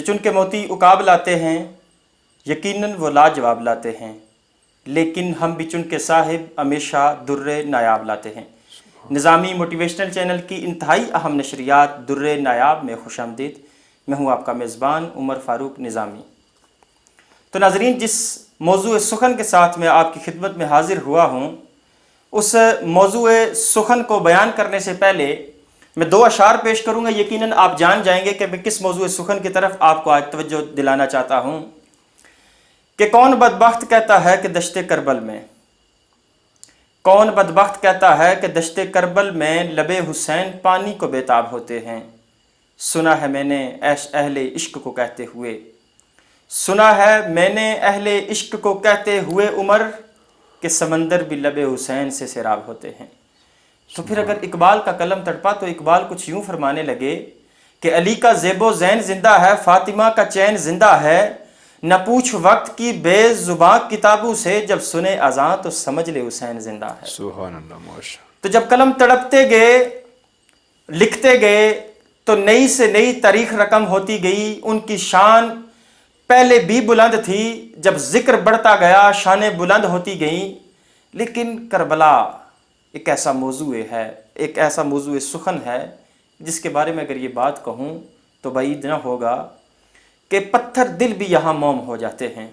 چن کے موتی عقاب لاتے ہیں، یقیناً وہ لاجواب لاتے ہیں، لیکن ہم بھی چن کے صاحب ہمیشہ در نایاب لاتے ہیں۔ نظامی موٹیویشنل چینل کی انتہائی اہم نشریات در نایاب میں خوش آمدید۔ میں ہوں آپ کا میزبان عمر فاروق نظامی۔ تو ناظرین، جس موضوع سخن کے ساتھ میں آپ کی خدمت میں حاضر ہوا ہوں، اس موضوع سخن کو بیان کرنے سے پہلے میں 2 اشعار پیش کروں گا۔ یقیناً آپ جان جائیں گے کہ میں کس موضوع سخن کی طرف آپ کو آج توجہ دلانا چاہتا ہوں کہ کون بدبخت کہتا ہے کہ دشت کربل میں، کون بدبخت کہتا ہے کہ دشت کربل میں لب حسین پانی کو بےتاب ہوتے ہیں۔ سنا ہے میں نے اہل عشق کو کہتے ہوئے، سنا ہے میں نے اہل عشق کو کہتے ہوئے عمر کہ سمندر بھی لب حسین سے سیراب ہوتے ہیں۔ تو پھر اگر اقبال کا قلم تڑپا تو اقبال کچھ یوں فرمانے لگے کہ علی کا زیب و زین زندہ ہے، فاطمہ کا چین زندہ ہے، نہ پوچھ وقت کی بے زباں کتابوں سے، جب سنے اذاں تو سمجھ لے حسین زندہ ہے۔ سبحان اللہ، ماشاء۔ تو جب قلم تڑپتے گئے، لکھتے گئے، تو نئی سے نئی تاریخ رقم ہوتی گئی۔ ان کی شان پہلے بھی بلند تھی، جب ذکر بڑھتا گیا شانیں بلند ہوتی گئیں۔ لیکن کربلا ایک ایسا موضوع ہے، ایک ایسا موضوع سخن ہے جس کے بارے میں اگر یہ بات کہوں تو بعید نہ ہوگا کہ پتھر دل بھی یہاں موم ہو جاتے ہیں،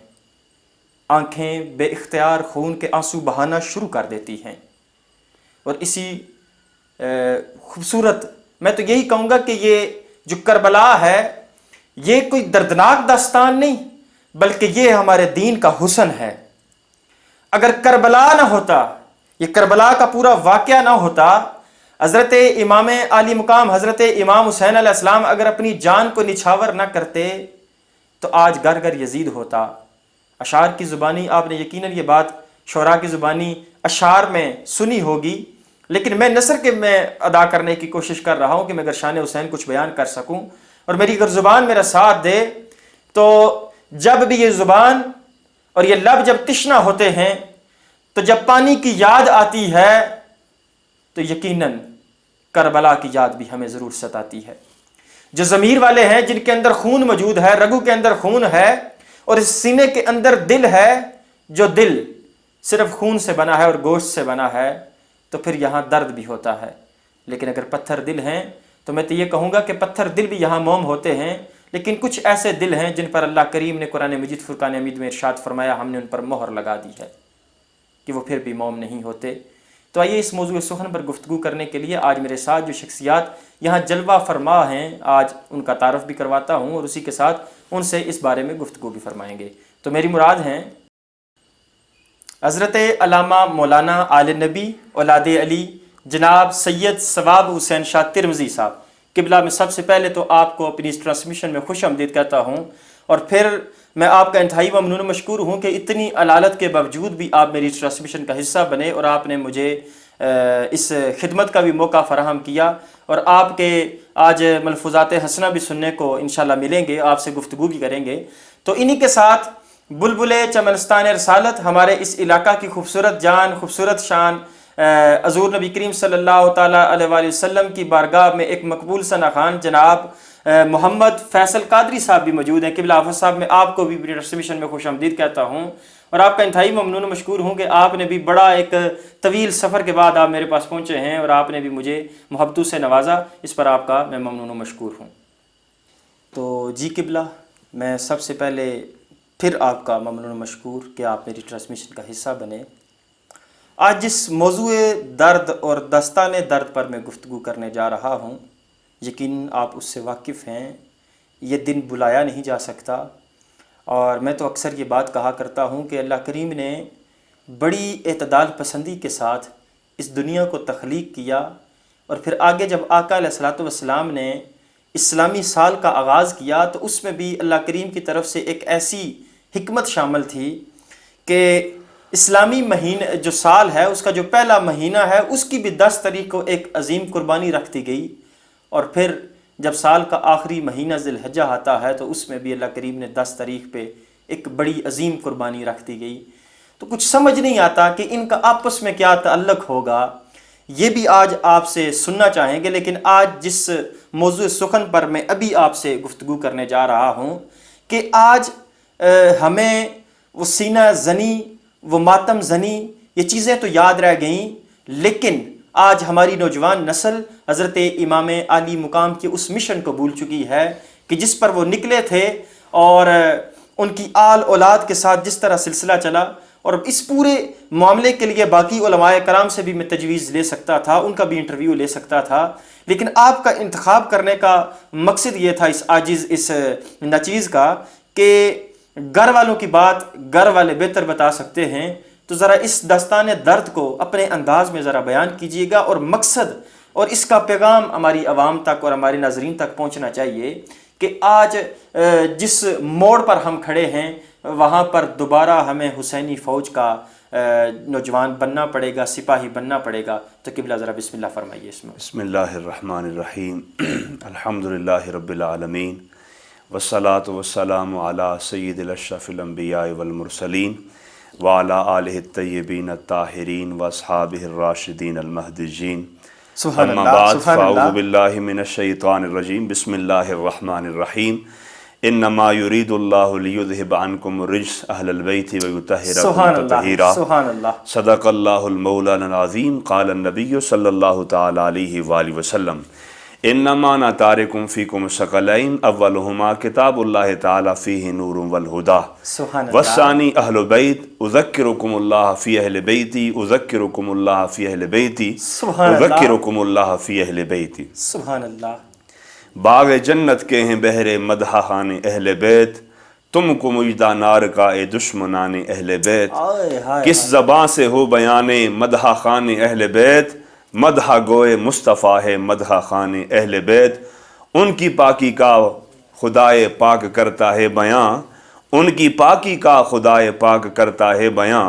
آنکھیں بے اختیار خون کے آنسو بہانا شروع کر دیتی ہیں۔ اور اسی خوبصورت، میں تو یہی کہوں گا کہ یہ جو کربلا ہے یہ کوئی دردناک داستان نہیں، بلکہ یہ ہمارے دین کا حسن ہے۔ اگر کربلا نہ ہوتا، یہ کربلا کا پورا واقعہ نہ ہوتا، حضرت امام عالی مقام حضرت امام حسین علیہ السلام اگر اپنی جان کو نچھاور نہ کرتے تو آج گھر گھر یزید ہوتا۔ اشعار کی زبانی آپ نے یقیناً یہ بات شعراء کی زبانی اشعار میں سنی ہوگی، لیکن میں نثر کے میں ادا کرنے کی کوشش کر رہا ہوں کہ میں اگر شان حسین کچھ بیان کر سکوں، اور میری اگر زبان میرا ساتھ دے تو جب بھی یہ زبان اور یہ لب جب تشنا ہوتے ہیں تو جب پانی کی یاد آتی ہے تو یقیناً کربلا کی یاد بھی ہمیں ضرور ستاتی ہے۔ جو ضمیر والے ہیں، جن کے اندر خون موجود ہے، رگوں کے اندر خون ہے اور اس سینے کے اندر دل ہے، جو دل صرف خون سے بنا ہے اور گوشت سے بنا ہے، تو پھر یہاں درد بھی ہوتا ہے۔ لیکن اگر پتھر دل ہیں تو میں تو یہ کہوں گا کہ پتھر دل بھی یہاں موم ہوتے ہیں، لیکن کچھ ایسے دل ہیں جن پر اللہ کریم نے قرآن مجید فرقان حمید میں ارشاد فرمایا، ہم نے ان پر مہر لگا دی ہے کہ وہ پھر بھی موم نہیں ہوتے۔ تو آئیے اس موضوع سخن پر گفتگو کرنے کے لیے آج میرے ساتھ جو شخصیات یہاں جلوہ فرما ہیں، آج ان کا تعارف بھی کرواتا ہوں اور اسی کے ساتھ ان سے اس بارے میں گفتگو بھی فرمائیں گے۔ تو میری مراد ہیں حضرت علامہ مولانا آل نبی اولاد علی جناب سید ثواب حسین شاہ ترمذی صاحب قبلہ، میں سب سے پہلے تو آپ کو اپنی اس ٹرانسمیشن میں خوش آمدید کہتا ہوں، اور پھر میں آپ کا انتہائی ممنون و مشکور ہوں کہ اتنی علالت کے باوجود بھی آپ میری اس ٹرانسمیشن کا حصہ بنے اور آپ نے مجھے اس خدمت کا بھی موقع فراہم کیا، اور آپ کے آج ملفوظات حسنہ بھی سننے کو انشاءاللہ ملیں گے، آپ سے گفتگو بھی کریں گے۔ تو انہی کے ساتھ بلبل چمنستان رسالت، ہمارے اس علاقہ کی خوبصورت جان، خوبصورت شان، حضور نبی کریم صلی اللہ تعالیٰ علیہ وآلہ وسلم کی بارگاہ میں ایک مقبول ثنا خان جناب محمد فیصل قادری صاحب بھی موجود ہیں۔ قبلہ حافظ صاحب، میں آپ کو بھی ٹرانسمیشن میں خوش آمدید کہتا ہوں اور آپ کا انتہائی ممنون و مشکور ہوں کہ آپ نے بھی بڑا ایک طویل سفر کے بعد آپ میرے پاس پہنچے ہیں اور آپ نے بھی مجھے محبتوں سے نوازا، اس پر آپ کا میں ممنون و مشکور ہوں۔ تو جی قبلہ، میں سب سے پہلے پھر آپ کا ممنون و مشکور کہ آپ میری ٹرانسمیشن کا حصہ بنے۔ آج جس موضوع درد اور داستان درد پر میں گفتگو کرنے جا رہا ہوں، یقیناً آپ اس سے واقف ہیں، یہ دن بلایا نہیں جا سکتا، اور میں تو اکثر یہ بات کہا کرتا ہوں کہ اللہ کریم نے بڑی اعتدال پسندی کے ساتھ اس دنیا کو تخلیق کیا، اور پھر آگے جب آقا علیہ الصلوۃ والسلام نے اسلامی سال کا آغاز کیا تو اس میں بھی اللہ کریم کی طرف سے ایک ایسی حکمت شامل تھی کہ اسلامی مہینہ جو سال ہے اس کا جو پہلا مہینہ ہے اس کی بھی 10 تاریخ کو ایک عظیم قربانی رکھ دی گئی، اور پھر جب سال کا آخری مہینہ ذی الحجہ آتا ہے تو اس میں بھی اللہ کریم نے 10 تاریخ پہ ایک بڑی عظیم قربانی رکھ دی گئی۔ تو کچھ سمجھ نہیں آتا کہ ان کا آپس میں کیا تعلق ہوگا، یہ بھی آج آپ سے سننا چاہیں گے۔ لیکن آج جس موضوع سخن پر میں ابھی آپ سے گفتگو کرنے جا رہا ہوں کہ آج ہمیں وہ سینہ زنی، وہ ماتم زنی، یہ چیزیں تو یاد رہ گئیں، لیکن آج ہماری نوجوان نسل حضرت امام عالی مقام کی اس مشن کو بھول چکی ہے کہ جس پر وہ نکلے تھے، اور ان کی آل اولاد کے ساتھ جس طرح سلسلہ چلا، اور اس پورے معاملے کے لیے باقی علماء کرام سے بھی میں تجویز لے سکتا تھا، ان کا بھی انٹرویو لے سکتا تھا، لیکن آپ کا انتخاب کرنے کا مقصد یہ تھا اس نچیز کا کہ گھر والوں کی بات گھر والے بہتر بتا سکتے ہیں، تو ذرا اس داستان درد کو اپنے انداز میں ذرا بیان کیجیے گا، اور مقصد اور اس کا پیغام ہماری عوام تک اور ہمارے ناظرین تک پہنچنا چاہیے کہ آج جس موڑ پر ہم کھڑے ہیں وہاں پر دوبارہ ہمیں حسینی فوج کا نوجوان بننا پڑے گا، سپاہی بننا پڑے گا۔ تو قبلہ ذرا بسم اللہ فرمائیے اس میں۔ بسم اللہ الرحمن الرحیم الحمدللہ رب العالمین والصلاة والسلام علی سید الاشرف الانبیاء والمرسلین وعلی آلہ الطیبین الطاہرین واصحابہ الراشدین المہدیین، سبحان اما اللہ، بعد سبحان فاعوذ اللہ۔ باللہ من الشیطان الرجیم، بسم اللہ الرحمن الرحیم، انما یرید اللہ لیذہب عنکم الرجس اہل البیت ویطہرکم سبحان اللہ، تطہیرا، سبحان اللہ۔ صدق اللہ المولانا العظیم، قال النبی صلی اللہ تعالی علیہ وآلہ وسلم، انما انا تارکم فیکم ثقلین، اولہما کتاب اللہ تعالی فیہ نور والہدی، سبحان اللہ۔ والثانی اہل بیت، اذکرکم اللہ فی اہل بیتی، اذکرکم اللہ فی اہل بیتی، سبحان اللہ۔ اذکرکم اللہ فی اہل بیتی۔ سبحان اللہ۔ باغ جنت کے ہیں بہرے مدح خان اہل بیت، تم کو مجدہ نار کا اے دشمنان اہل بیت، آئے ہائے کس زباں سے ہو بیان مدح خان اہل بیت، مدح گوئے مصطفیٰ ہے مدح خان اہل بیت، ان کی پاکی کا خدائے پاک کرتا ہے بیاں، ان کی پاکی کا خدائے پاک کرتا ہے بیاں،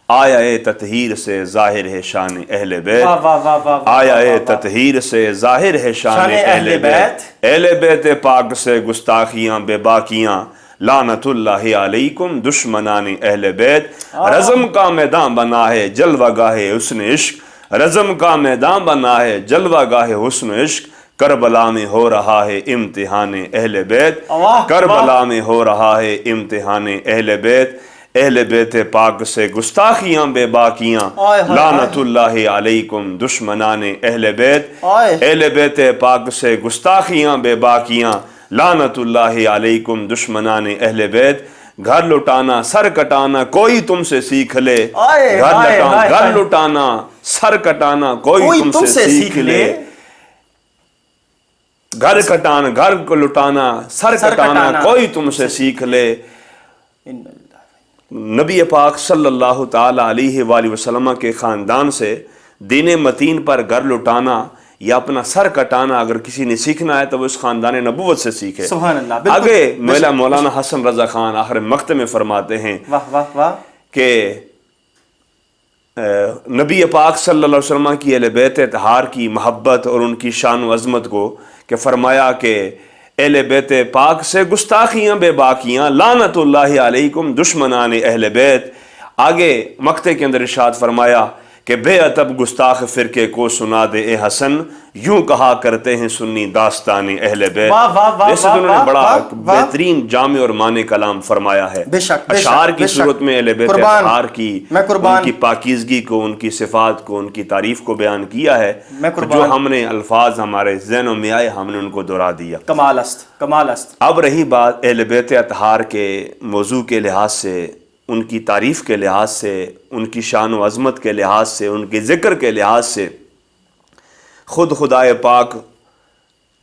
آیا اے تطہیر سے ظاہر ہے شان اہل بیت، واہ واہ واہ واہ واہ، آیا اے تطہیر سے ظاہر ہے شان اہل بیت، اہل بیت پاک سے گستاخیاں بے باکیاں، لعنت اللہ علیکم دشمنان اہل بیت، رزم کا میدان بنا ہے جلوہ گاہ حسن عشق، رزم کا میدان بنا ہے جلوہ گاہ حسن عشق، کربلا میں ہو رہا ہے امتحان اہل بیت، کربلا میں ہو رہا ہے امتحان اہل بیت، اہل بیت پاک سے گستاخیاں بے باکیاں، لعنت اللہ علیکم دشمنان اہل بیت، اہل بیت پاک سے گستاخیاں بے باکیاں، لعنت اللہ علیکم دشمنان اہل بیت، گھر لٹانا سر کٹانا کوئی تم سے سیکھ لے، گھر لٹانا سر کٹانا کوئی تم سے سیکھ لے، گھر کٹانا گھر کو لٹانا سر کٹانا کوئی تم سے سیکھ لے۔ نبی پاک صلی اللہ تعالی علیہ وآلہ وسلم کے خاندان سے دین متین پر گھر لٹانا یا اپنا سر کٹانا اگر کسی نے سیکھنا ہے تو وہ اس خاندان نبوت سے سیکھے۔ سبحان اللہ۔ آگے مولانا حسن رضا خان آخر مقطع میں فرماتے ہیں کہ نبی پاک صلی اللہ علیہ وسلم کی اہل بیت اطہار کی محبت اور ان کی شان و عظمت کو کہ فرمایا کہ اہل بیت پاک سے گستاخیاں بے باکیاں، لعنت اللہ علیکم دشمنان اہل بیت۔ آگے مقطع کے اندر ارشاد فرمایا کہ بے ادب گستاخ فرقے کو سنا دے اے حسن، یوں کہا کرتے ہیں سنی داستان اہل بیت۔ جیسے انہوں نے بڑا بہترین جامع اور معنی کلام فرمایا ہے، اشعار کی صورت میں اہل بیت اطہار کی ان کی پاکیزگی کو، ان کی صفات کو، ان کی تعریف کو بیان کیا ہے، جو ہم نے الفاظ ہمارے ذہنوں میں آئے ہم نے ان کو دہرا دیا۔ کمال است، کمال است۔ اب رہی بات اہل بیت اطہار کے موضوع کے لحاظ سے، ان کی تعریف کے لحاظ سے، ان کی شان و عظمت کے لحاظ سے، ان کے ذکر کے لحاظ سے، خود خدائے پاک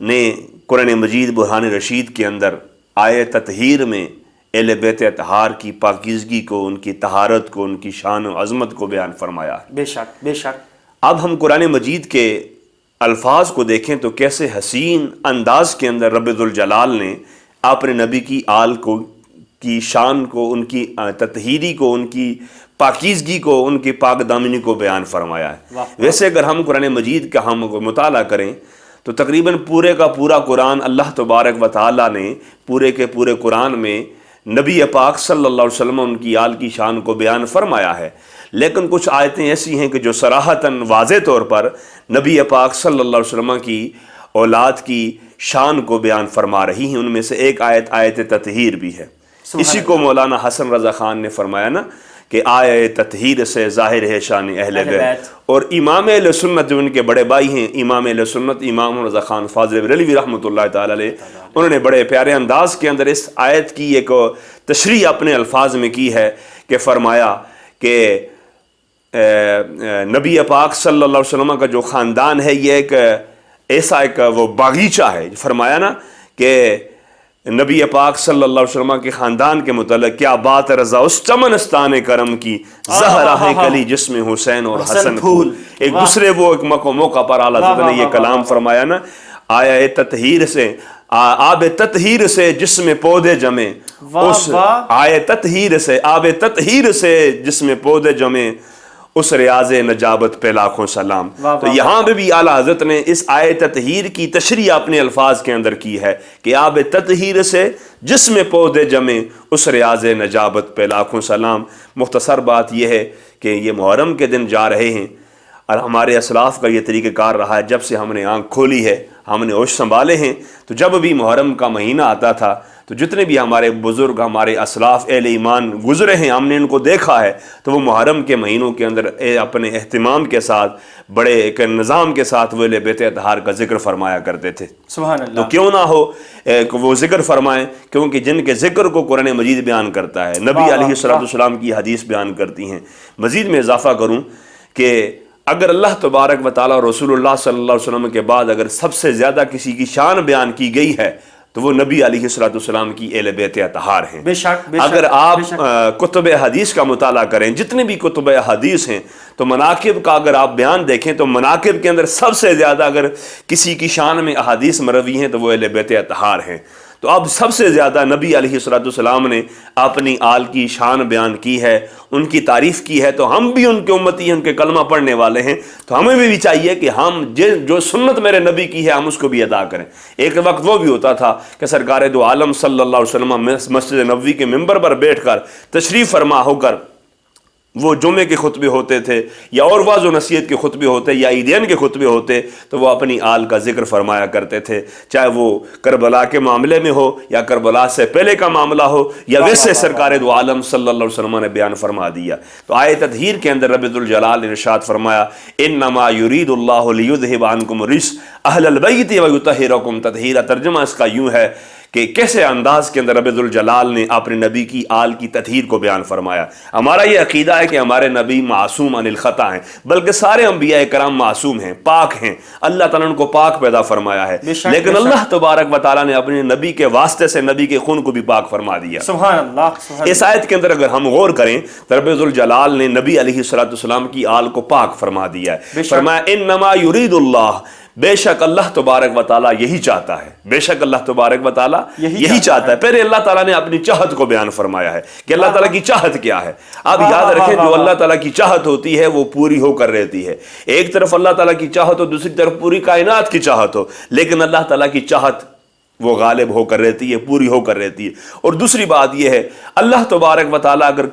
نے قرآن مجید برہان رشید کے اندر آیے تطہیر میں اہل بیت اطہار کی پاکیزگی کو، ان کی طہارت کو، ان کی شان و عظمت کو بیان فرمایا ہے۔ بے شک، بے شک۔ اب ہم قرآن مجید کے الفاظ کو دیکھیں تو کیسے حسین انداز کے اندر رب ذوالجلال نے اپنے نبی کی آل کو، کی شان کو، ان کی تطہیری کو، ان کی پاکیزگی کو، ان کی پاک دامنی کو بیان فرمایا ہے۔ ویسے اگر ہم قرآن مجید کا ہم مطالعہ کریں تو تقریباً پورے کا پورا قرآن اللہ تبارک و تعالیٰ نے پورے کے پورے قرآن میں نبی پاک صلی اللہ علیہ وسلم ان کی آل کی شان کو بیان فرمایا ہے، لیکن کچھ آیتیں ایسی ہیں کہ جو صراحتاً واضح طور پر نبی پاک صلی اللہ علیہ وسلم کی اولاد کی شان کو بیان فرما رہی ہیں. ان میں سے ایک آیت آیت تطہیر بھی ہے. اسی کو مولانا حسن رضا خان نے فرمایا نا کہ آیت تطہیر سے ظاہر ہے شان اہل بیت. اور امام اہل سنت جو ان کے بڑے بھائی ہیں امام اہل سنت امام رضا خان فاضل بریلوی رحمۃ اللہ تعالی علیہ، انہوں نے بڑے پیارے انداز کے اندر اس آیت کی ایک تشریح اپنے الفاظ میں کی ہے کہ فرمایا کہ نبی پاک صلی اللہ علیہ وسلم کا جو خاندان ہے یہ ایک ایسا ایک وہ باغیچہ ہے. فرمایا نا کہ نبی پاک صلی اللہ علیہ وسلم کے خاندان کے متعلق کیا بات رضا اس چمنستان کرم کی، زہرا ہے کلی جس میں حسین اور حسن پھول. ایک دوسرے وہ ایک موقع پر اعلیٰ حضرت نے یہ کلام فرمایا نا، آیا تطہیر سے آب تطہیر سے جس میں پودے جمے، اس آئے تطہیر سے آب تطہیر سے جس میں پودے جمے، اس ریاض نجابت پہ لاکھوں سلام. تو یہاں پہ بھی اعلیٰ حضرت نے اس آیت تطہیر کی تشریح اپنے الفاظ کے اندر کی ہے کہ آب تطہیر سے جس میں پودے جمے، اس ریاض نجابت پہ لاکھوں سلام. مختصر بات یہ ہے کہ یہ محرم کے دن جا رہے ہیں اور ہمارے اسلاف کا یہ طریقہ کار رہا ہے. جب سے ہم نے آنکھ کھولی ہے، ہم نے ہوش سنبھالے ہیں، تو جب بھی محرم کا مہینہ آتا تھا تو جتنے بھی ہمارے بزرگ ہمارے اسلاف اہل ایمان گزرے ہیں، ہم نے ان کو دیکھا ہے تو وہ محرم کے مہینوں کے اندر اپنے اہتمام کے ساتھ بڑے ایک نظام کے ساتھ وہ اہل بیت اطہار کا ذکر فرمایا کرتے تھے. سبحان اللہ. تو کیوں نہ ہو وہ ذکر فرمائیں، کیونکہ جن کے ذکر کو قرآن مجید بیان کرتا ہے، نبی علیہ الصلوۃ والسلام کی حدیث بیان کرتی ہیں. مزید میں اضافہ کروں کہ اگر اللہ تبارک و تعالیٰ اور رسول اللہ صلی اللہ علیہ وسلم کے بعد اگر سب سے زیادہ کسی کی شان بیان کی گئی ہے تو وہ نبی علیہ الصلوۃ والسلام کی اہل بیت اطہار ہیں. بے شک اگر آپ کتب حدیث کا مطالعہ کریں، جتنے بھی کتب حدیث ہیں، تو مناقب کا اگر آپ بیان دیکھیں تو مناقب کے اندر سب سے زیادہ اگر کسی کی شان میں احادیث مروی ہیں تو وہ اہل بیت اطہار ہیں. تو اب سب سے زیادہ نبی علیہ الصلوۃ والسلام نے اپنی آل کی شان بیان کی ہے، ان کی تعریف کی ہے. تو ہم بھی ان کے امتی ہیں، ان کے کلمہ پڑھنے والے ہیں، تو ہمیں بھی چاہیے کہ ہم جو سنت میرے نبی کی ہے ہم اس کو بھی ادا کریں. ایک وقت وہ بھی ہوتا تھا کہ سرکار دو عالم صلی اللہ علیہ وسلم مسجد نبوی کے ممبر پر بیٹھ کر تشریف فرما ہو کر وہ جمعے کے خطبے ہوتے تھے یا اور واضح و نصیحت کے خطبے ہوتے یا عیدین کے خطبے ہوتے تو وہ اپنی آل کا ذکر فرمایا کرتے تھے، چاہے وہ کربلا کے معاملے میں ہو یا کربلا سے پہلے کا معاملہ ہو یا ویسے سرکار دو عالم صلی اللہ علیہ وسلم نے بیان فرما دیا. تو آیت تطہیر کے اندر رب ذوالجلال نے ارشاد فرمایا انما یرید اللہ لیذھب عنکم الرجس اہل البیت ویطہرکم تطہیرا. ترجمہ اس کا یوں ہے کہ کیسے انداز کے اندر رب ذوالجلال نے اپنے نبی کی آل کی تطہیر کو بیان فرمایا. ہمارا یہ عقیدہ ہے کہ ہمارے نبی معصوم عن الخطا ہیں، بلکہ سارے انبیاء کرام معصوم ہیں، پاک ہیں. اللہ تعالیٰ نے ان کو پاک پیدا فرمایا ہے، لیکن اللہ تبارک و تعالیٰ نے اپنے نبی کے واسطے سے نبی کے خون کو بھی پاک فرما دیا. سبحان اللہ. اس آیت کے اندر اگر ہم غور کریں تو رب ذوالجلال نے نبی علیہ الصلوۃ والسلام کی آل کو پاک فرما دیا ہے. فرمایا انما یرید اللہ، بے شک اللہ تبارک و تعالیٰ یہی چاہتا ہے، بے شک اللہ تبارک و تعالیٰ یہی چاہتا ہے. پہلے اللہ تعالیٰ نے اپنی چاہت کو بیان فرمایا ہے کہ اللہ تعالیٰ کی چاہت کیا ہے. آپ یاد رکھیں جو اللہ تعالیٰ کی چاہت ہوتی ہے وہ پوری ہو کر رہتی ہے. ایک طرف اللہ تعالیٰ کی چاہت ہو، دوسری طرف پوری کائنات کی چاہت ہو، لیکن اللہ تعالیٰ کی چاہت وہ غالب ہو کر رہتی ہے، پوری ہو کر رہتی ہے. اور دوسری بات یہ ہے اللہ تبارک و تعالیٰ اگر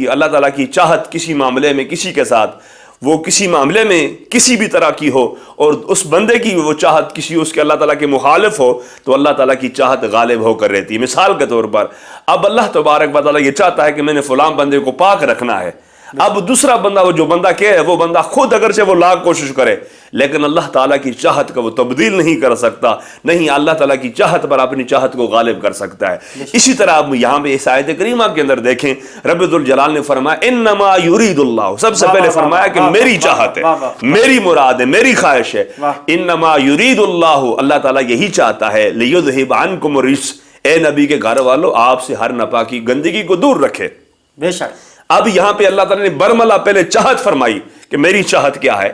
اللہ تعالیٰ کی چاہت کسی معاملے میں کسی کے ساتھ وہ کسی معاملے میں کسی بھی طرح کی ہو اور اس بندے کی وہ چاہت کسی اس کے اللہ تعالیٰ کے مخالف ہو تو اللہ تعالیٰ کی چاہت غالب ہو کر رہتی ہے. مثال کے طور پر اب اللہ تبارک و تعالیٰ یہ چاہتا ہے کہ میں نے فلاں بندے کو پاک رکھنا ہے. اب دوسرا بندہ وہ جو بندہ کیا ہے وہ بندہ خود اگرچہ وہ لاکھ کوشش کرے لیکن اللہ تعالیٰ کی چاہت کا وہ تبدیل نہیں کر سکتا، نہیں اللہ تعالیٰ کی چاہت پر اپنی چاہت کو غالب کر سکتا ہے. اسی طرح اب یہاں پہ اس آیت کریمہ کے اندر دیکھیں رب ذوالجلال نے فرمایا انما یرید اللہ، سب سے پہلے فرمایا کہ میری چاہت ہے، میری مراد ہے، میری خواہش ہے. انما یرید اللہ، اللہ تعالیٰ یہی چاہتا ہے لیذھب عنکم الرجس، اے نبی کے گھر والوں آپ سے ہر ناپاکی گندگی کو دور رکھے. بے شک اب یہاں پہ اللہ تعالیٰ نے برملا پہلے چاہت فرمائی کہ میری چاہت کیا ہے.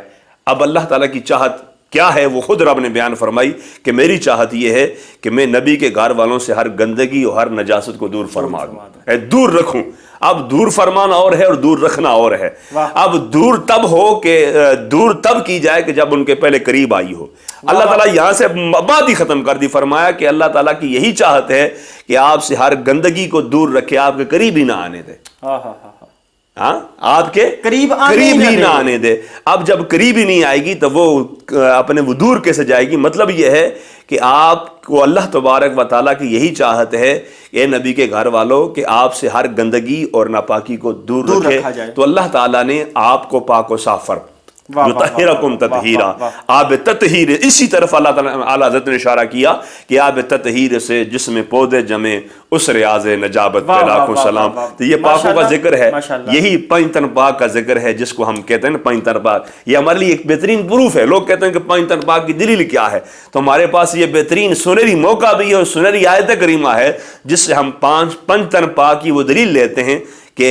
اب اللہ تعالیٰ کی چاہت کیا ہے وہ خود رب نے بیان فرمائی کہ میری چاہت یہ ہے کہ میں نبی کے گھر والوں سے ہر گندگی اور ہر نجاست کو دور فرما دوں، دور رکھوں. اب دور فرمانا اور ہے اور دور رکھنا اور ہے. اب دور تب ہو کہ دور تب کی جائے کہ جب ان کے پہلے قریب آئی ہو. اللہ تعالیٰ یہاں سے بات ہی ختم کر دی، فرمایا کہ اللہ تعالیٰ کی یہی چاہت ہے کہ آپ سے ہر گندگی کو دور رکھے، آپ کے قریب ہی نہ آنے دے. ہاں آپ کے قریب ہی نہ آنے دے. اب جب قریب ہی نہیں آئے گی تو وہ اپنے وہ دور کیسے جائے گی؟ مطلب یہ ہے کہ آپ کو اللہ تبارک و تعالیٰ کی یہی چاہت ہے اے نبی کے گھر والوں کہ آپ سے ہر گندگی اور ناپاکی کو دور رکھے. تو اللہ تعالیٰ نے آپ کو پاک و صاف فرمایا یطہرکم تطہیرا. آب تطہیر، اسی طرف اللہ تعالیٰ اعلیٰ حضرت نے اشارہ کیا کہ آب تطہیر سے جسم پودے جمے اس ریاض نجابت پہ لاکھوں سلام. تو یہ پاکوں کا ذکر ہے، یہی پنج تن پاک کا ذکر ہے جس کو ہم کہتے ہیں نا پنج تن پاک. یہ ہمارے لیے ایک بہترین پروف ہے. لوگ کہتے ہیں کہ پنج تن پاک کی دلیل کیا ہے؟ تو ہمارے پاس یہ بہترین سنہری موقع بھی ہے اور سنہری آیت کریمہ ہے جس سے ہم پنج تن پاک کی وہ دلیل لیتے ہیں کہ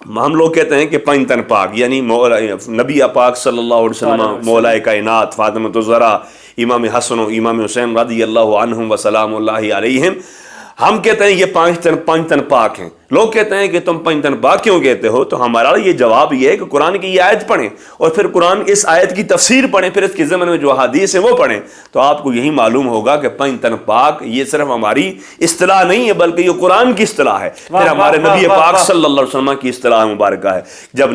ہم لوگ کہتے ہیں کہ پنج تن پاک یعنی نبی پاک صلی اللہ علیہ وسلم، مولا کائنات، فاطمۃ الزہرا، امام حسن و امام حسین رضی اللہ عنہم و سلام اللہ علیہم. ہم کہتے ہیں یہ پنج تن پاک ہیں. لوگ کہتے ہیں کہ تم پنج تن پاک کیوں کہتے ہو؟ تو ہمارا یہ جواب یہ ہے کہ قرآن کی یہ آیت پڑھیں اور پھر قرآن اس آیت کی تفسیر پڑھیں، پھر اس کے ضمن میں جو احادیث ہیں وہ پڑھیں، تو آپ کو یہی معلوم ہوگا کہ پنج تن پاک یہ صرف ہماری اصطلاح نہیں ہے بلکہ یہ قرآن کی اصطلاح ہے، پھر ہمارے نبی پاک صلی اللہ علیہ وسلم کی اصطلاح مبارکہ ہے. جب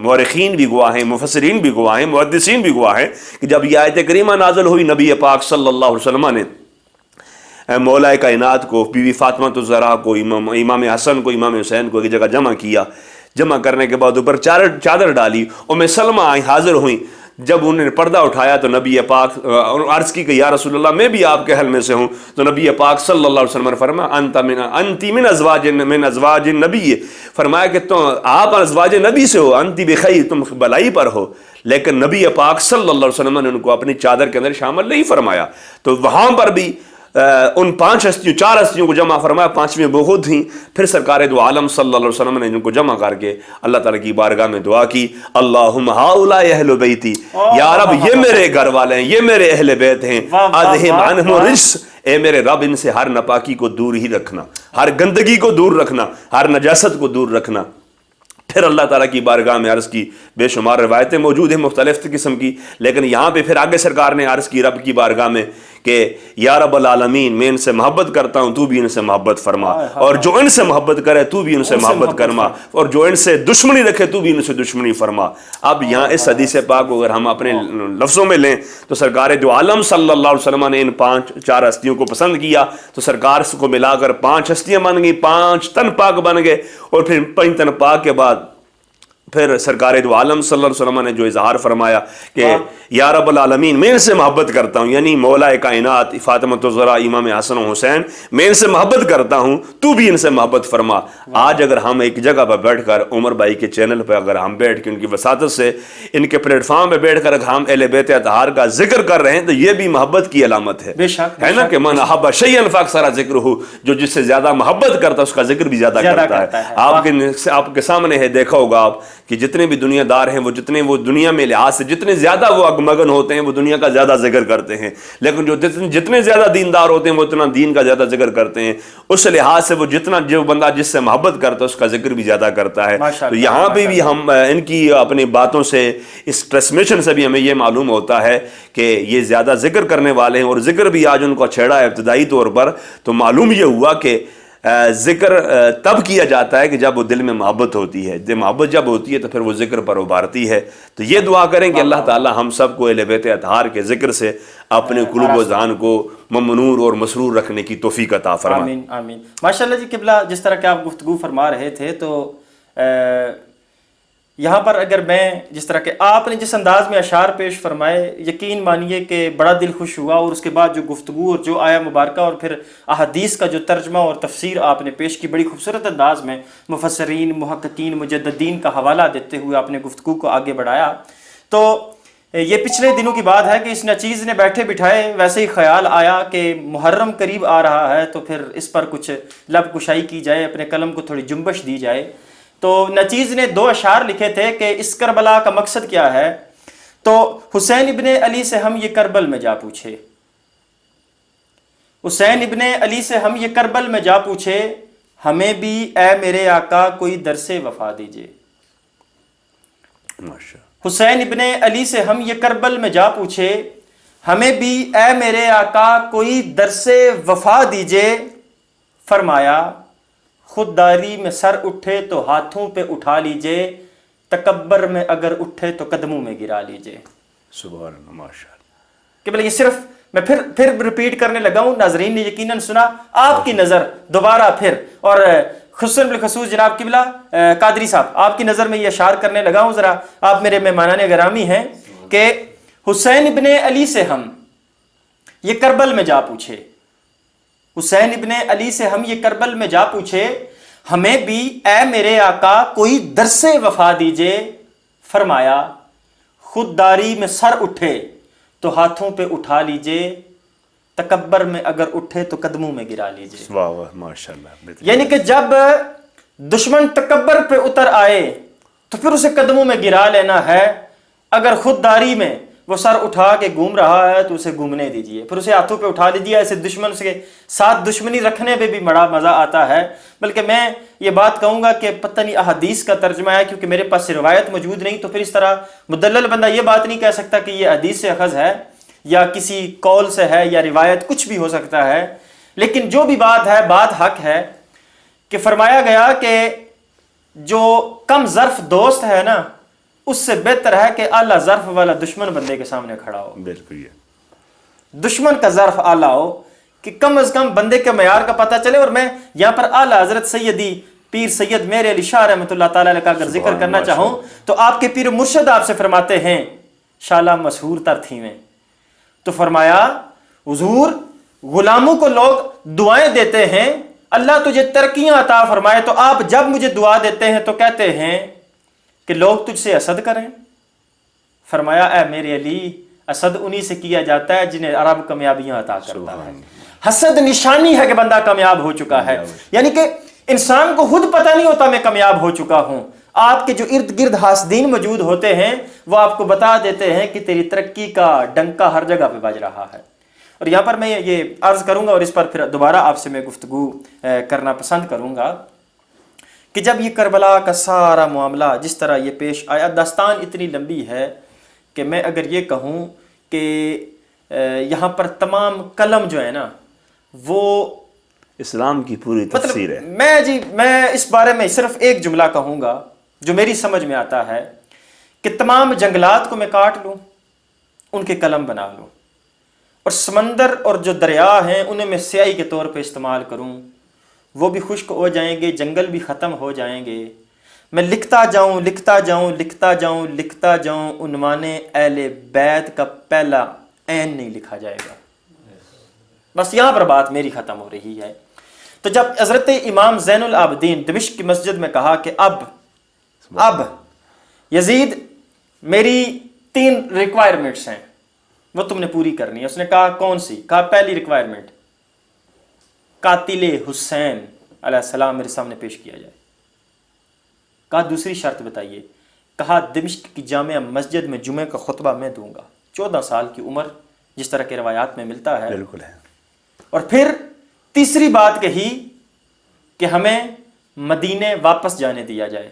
مورخین بھی گواہ ہیں، مفسرین بھی گواہ ہیں، محدثین بھی گواہ ہیں کہ جب یہ آیت کریمہ نازل ہوئی نبی پاک صلی اللہ علیہ وسلم نے مولا کائنات کو، بی بی فاطمۃ الزہرا کو، امام حسن کو، امام حسین کو ایک جگہ جمع کیا. جمع کرنے کے بعد اوپر چادر ڈالی. ام سلمہ آئی، حاضر ہوئیں. جب انہوں نے پردہ اٹھایا تو نبی پاک عرض کی کہ یا رسول اللہ میں بھی آپ کے اہل میں سے ہوں. تو نبی پاک صلی اللہ علیہ وسلم نے فرمایا انتی من ازواج نبی، فرمایا کہ تم آپ ازواج نبی سے ہو، انتی بخیر، تم بلائی پر ہو. لیکن نبی پاک صلی اللہ علیہ وسلم نے ان کو اپنی چادر کے اندر شامل نہیں فرمایا. تو وہاں پر بھی ان چار ہستیوں کو جمع فرمایا، پانچویں وہ خود تھیں. پھر سرکار دو عالم صلی اللہ علیہ وسلم نے ان کو جمع کر کے اللہ تعالیٰ کی بارگاہ میں دعا کی، اللہم ہؤلاء اہل بیتی، یا رب یہ میرے گھر والے ہیں، یہ میرے اہل بیت ہیں، اذہب عنہم الرجس، اے میرے رب ان سے ہر ناپاکی کو دور ہی رکھنا، ہر گندگی کو دور رکھنا، ہر نجاست کو دور رکھنا. پھر اللہ تعالیٰ کی بارگاہ میں عرض کی. بے شمار روایتیں موجود ہیں مختلف قسم کی، لیکن یہاں پہ پھر آگے سرکار نے عرض کی رب کی بارگاہ میں کہ یا رب العالمین میں ان سے محبت کرتا ہوں، تو بھی ان سے محبت فرما، اور جو ان سے محبت کرے تو بھی ان سے محبت کرما، اور جو ان سے دشمنی رکھے تو بھی ان سے دشمنی فرما. اب یہاں اس حدیث پاک کو اگر ہم اپنے لفظوں میں لیں تو سرکار دو عالم صلی اللہ علیہ وسلم نے ان چار ہستیوں کو پسند کیا، تو سرکار کو ملا کر 5 ہستیاں بن گئی، 5 تن پاک بن گئے. اور پھر 5 تن پاک کے بعد پھر سرکار دو عالم صلی اللہ علیہ وسلم نے جو اظہار فرمایا کہ یا رب العالمین میں ان سے محبت کرتا ہوں، یعنی مولا کائنات فاطمۃ الزہرا، امام حسن و حسین، میں ان سے محبت کرتا ہوں، تو بھی ان سے محبت فرما. آج اگر ہم ایک جگہ پر بیٹھ کر عمر بھائی کے چینل پہ اگر ہم بیٹھ کے ان کی وساطت سے ان کے پلیٹ فارم پہ بیٹھ کر اگر ہم اہل بیت اطہار کا ذکر کر رہے ہیں تو یہ بھی محبت کی علامت ہے، ہے نا، کہ من احب شیئا فاکثر ذکرہ، جو جس سے زیادہ محبت کرتا ہے اس کا ذکر بھی زیادہ کرتا ہے. آپ کے سامنے ہے، دیکھا ہوگا آپ کہ جتنے بھی دنیا دار ہیں جتنے وہ دنیا میں لحاظ سے جتنے زیادہ وہ اگمگن ہوتے ہیں وہ دنیا کا زیادہ ذکر کرتے ہیں، لیکن جو جتنے زیادہ دیندار ہوتے ہیں وہ اتنا دین کا زیادہ ذکر کرتے ہیں. اس لحاظ سے وہ جو بندہ جس سے محبت کرتا ہے اس کا ذکر بھی زیادہ کرتا ہے. تو یہاں پہ بھی ہم ان کی اپنی باتوں سے، اس ٹرانسمیشن سے بھی ہمیں یہ معلوم ہوتا ہے کہ یہ زیادہ ذکر کرنے والے ہیں، اور ذکر بھی آج ان کو چھیڑا ہے ابتدائی طور پر. تو معلوم یہ ہوا کہ ذکر تب کیا جاتا ہے کہ جب وہ دل میں محبت ہوتی ہے، محبت جب ہوتی ہے تو پھر وہ ذکر پر ابھارتی ہے. تو یہ دعا کریں کہ اللہ تعالی ہم سب کو اہل بیت اطہار کے ذکر سے اپنے قلوب و ذہن کو ممنور اور مسرور رکھنے کی توفیق عطا فرمائے. آمین آمین. ماشاءاللہ جی قبلہ، جس طرح کہ آپ گفتگو فرما رہے تھے تو یہاں پر اگر میں جس طرح کہ آپ نے جس انداز میں اشعار پیش فرمائے، یقین مانیے کہ بڑا دل خوش ہوا. اور اس کے بعد جو گفتگو اور جو آیا مبارکہ اور پھر احادیث کا جو ترجمہ اور تفسیر آپ نے پیش کی، بڑی خوبصورت انداز میں مفسرین، محققین، مجددین کا حوالہ دیتے ہوئے آپ نے گفتگو کو آگے بڑھایا. تو یہ پچھلے دنوں کی بات ہے کہ اس نچیز نے بیٹھے بٹھائے ویسے ہی خیال آیا کہ محرم قریب آ رہا ہے تو پھر اس پر کچھ لب کشائی کی جائے، اپنے قلم کو تھوڑی جنبش دی جائے. تو نچیز نے 2 اشعار لکھے تھے کہ اس کربلا کا مقصد کیا ہے. تو حسین ابن علی سے ہم یہ کربل میں جا پوچھے، حسین ابن علی سے ہم یہ کربل میں جا پوچھے، ہمیں بھی اے میرے آقا کوئی درس وفا دیجئے. حسین ابن علی سے ہم یہ کربل میں جا پوچھے، ہمیں بھی اے میرے آقا کوئی درس وفا دیجئے. فرمایا خودداری میں سر اٹھے تو ہاتھوں پہ اٹھا لیجئے، تکبر میں اگر اٹھے تو قدموں میں گرا لیجئے۔ سبحان اللہ، ماشاء اللہ۔ کہ بھلے یہ صرف میں پھر ریپیٹ کرنے لگا ہوں، ناظرین نے یقیناً سنا۔ آپ کی نظر دوبارہ پھر، اور خصوصاً بالخصوص جناب قبلہ قادری صاحب، آپ کی نظر میں یہ اشار کرنے لگا ہوں، ذرا آپ میرے مہمانان گرامی ہیں، کہ حسین ابن علی سے ہم یہ کربل میں جا پوچھے، حسین ابن علی سے ہم یہ کربل میں جا پوچھے، ہمیں بھی اے میرے آقا کوئی درس وفا دیجئے۔ فرمایا خودداری میں سر اٹھے تو ہاتھوں پہ اٹھا لیجئے، تکبر میں اگر اٹھے تو قدموں میں گرا لیجئے۔ واہ واہ، ماشاء اللہ۔ یعنی کہ جب دشمن تکبر پہ اتر آئے تو پھر اسے قدموں میں گرا لینا ہے، اگر خودداری میں وہ سر اٹھا کے گھوم رہا ہے تو اسے گھومنے دیجئے، پھر اسے ہاتھوں پہ اٹھا لیجئے۔ ایسے دشمن کے ساتھ دشمنی رکھنے پہ بھی بڑا مزہ آتا ہے۔ بلکہ میں یہ بات کہوں گا کہ پتہ نہیں احادیث کا ترجمہ ہے، کیونکہ میرے پاس روایت موجود نہیں، تو پھر اس طرح مدلل بندہ یہ بات نہیں کہہ سکتا کہ یہ حدیث سے اخذ ہے یا کسی قول سے ہے یا روایت، کچھ بھی ہو سکتا ہے، لیکن جو بھی بات ہے بات حق ہے، کہ فرمایا گیا کہ جو کم ظرف دوست ہے نا، اس سے بہتر ہے کہ اعلیٰ ظرف والا دشمن بندے کے سامنے کھڑا ہو۔ بالکل، یہ دشمن کا ظرف اعلیٰ ہو کہ کم از کم بندے کے معیار کا پتہ چلے۔ اور میں یہاں پر اعلیٰ حضرت سیدی پیر سید میر علی شاہ رحمۃ اللہ تعالیٰ علیہ کا اگر ذکر کرنا چاہوں تو آپ کے پیر مرشد آپ سے فرماتے ہیں، شالا مسحور تر تھی میں، تو فرمایا حضور غلاموں کو لوگ دعائیں دیتے ہیں اللہ تجھے ترقیاں عطا فرمائے، تو آپ جب مجھے دعا دیتے ہیں تو کہتے ہیں کہ لوگ تجھ سے حسد کریں۔ فرمایا اے میرے علی، حسد انہی سے کیا جاتا ہے جنہیں رب کامیابیاں عطا کرتا ہے۔ حسد نشانی ہے کہ بندہ کامیاب ہو چکا ہے، یعنی کہ انسان کو خود پتہ نہیں ہوتا میں کامیاب ہو چکا ہوں، آپ کے جو ارد گرد حاسدین موجود ہوتے ہیں وہ آپ کو بتا دیتے ہیں کہ تیری ترقی کا ڈنکا ہر جگہ پہ بج رہا ہے۔ اور یہاں پر میں یہ عرض کروں گا اور اس پر پھر دوبارہ آپ سے میں گفتگو کرنا پسند کروں گا کہ جب یہ کربلا کا سارا معاملہ جس طرح یہ پیش آیا، داستان اتنی لمبی ہے کہ میں اگر یہ کہوں کہ یہاں پر تمام قلم جو ہے نا وہ اسلام کی پوری تفسیر ہے۔ میں اس بارے میں صرف ایک جملہ کہوں گا جو میری سمجھ میں آتا ہے کہ تمام جنگلات کو میں کاٹ لوں، ان کے قلم بنا لوں، اور سمندر اور جو دریا ہیں انہیں میں سیاہی کے طور پہ استعمال کروں، وہ بھی خشک ہو جائیں گے، جنگل بھی ختم ہو جائیں گے، میں لکھتا جاؤں لکھتا جاؤں لکھتا جاؤں لکھتا جاؤں، عنوان اہل بیت کا پہلا عین نہیں لکھا جائے گا۔ بس یہاں پر بات میری ختم ہو رہی ہے۔ تو جب حضرت امام زین العابدین دمشق کی مسجد میں کہا کہ اب یزید میری 3 ریکوائرمنٹس ہیں وہ تم نے پوری کرنی ہے، اس نے کہا کون سی؟ کہا پہلی ریکوائرمنٹ قاتل حسین علیہ السلام میرے سامنے پیش کیا جائے۔ کہا دوسری شرط بتائیے؟ کہا دمشق کی جامع مسجد میں جمعہ کا خطبہ میں دوں گا۔ 14 سال کی عمر جس طرح کے روایات میں ملتا ہے، بالکل ہے۔ اور پھر تیسری بات کہی کہ ہمیں مدینے واپس جانے دیا جائے۔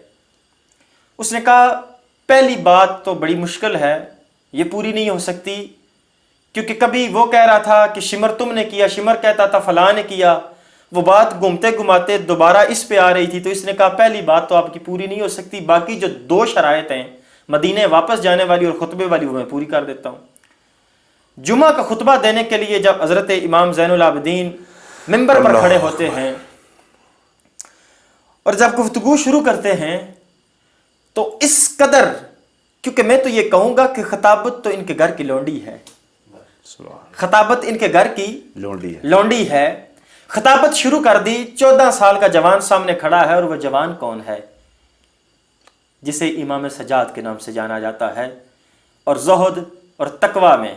اس نے کہا پہلی بات تو بڑی مشکل ہے، یہ پوری نہیں ہو سکتی، کیونکہ کبھی وہ کہہ رہا تھا کہ شمر تم نے کیا، شمر کہتا تھا فلاں نے کیا، وہ بات گھومتے گھماتے دوبارہ اس پہ آ رہی تھی، تو اس نے کہا پہلی بات تو آپ کی پوری نہیں ہو سکتی، باقی جو 2 شرائط ہیں مدینے واپس جانے والی اور خطبے والی وہ میں پوری کر دیتا ہوں۔ جمعہ کا خطبہ دینے کے لیے جب حضرت امام زین العابدین ممبر پر کھڑے ہوتے ہیں اور جب گفتگو شروع کرتے ہیں تو اس قدر، کیونکہ میں تو یہ کہوں گا کہ خطابت تو ان کے گھر کی لونڈی ہے، خطابت ان کے گھر کی لونڈی ہے، خطابت شروع کر دی۔ 14 سال کا جوان سامنے کھڑا ہے، اور وہ جوان کون ہے؟ جسے امام سجاد کے نام سے جانا جاتا ہے، اور زہد اور تقوی میں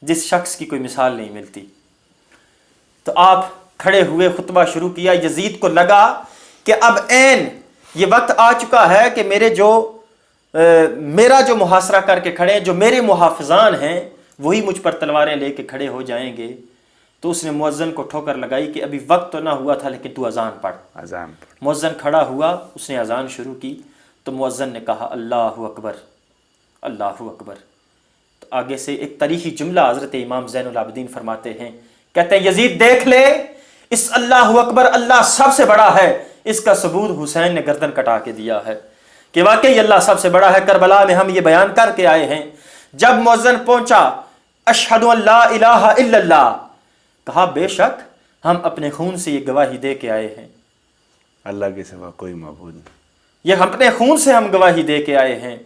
جس شخص کی کوئی مثال نہیں ملتی۔ تو آپ کھڑے ہوئے خطبہ شروع کیا۔ یزید کو لگا کہ اب عین یہ وقت آ چکا ہے کہ میرا جو محاصرہ کر کے کھڑے ہیں، جو میرے محافظان ہیں، وہی مجھ پر تلواریں لے کے کھڑے ہو جائیں گے۔ تو اس نے مؤذن کو ٹھوکر لگائی کہ ابھی وقت تو نہ ہوا تھا لیکن تو اذان پڑھ۔ مؤذن کھڑا ہوا، اس نے اذان شروع کی، تو مؤذن نے کہا اللہ اکبر اللہ اکبر۔ تو آگے سے ایک تاریخی جملہ حضرت امام زین العابدین فرماتے ہیں، کہتے ہیں یزید دیکھ لے، اس اللہ اکبر اللہ سب سے بڑا ہے، اس کا ثبوت حسین نے گردن کٹا کے دیا ہے کہ واقعی اللہ سب سے بڑا ہے۔ کربلا میں ہم یہ بیان کر کے آئے ہیں، جب مؤذن پہنچا اشہد ان لا الہ الا اللہ، کہا بے شک ہم اپنے خون سے یہ گواہی دے کے آئے ہیں، اللہ کے سوا کوئی معبود نہیں، یہ اپنے خون سے ہم گواہی دے کے آئے ہیں۔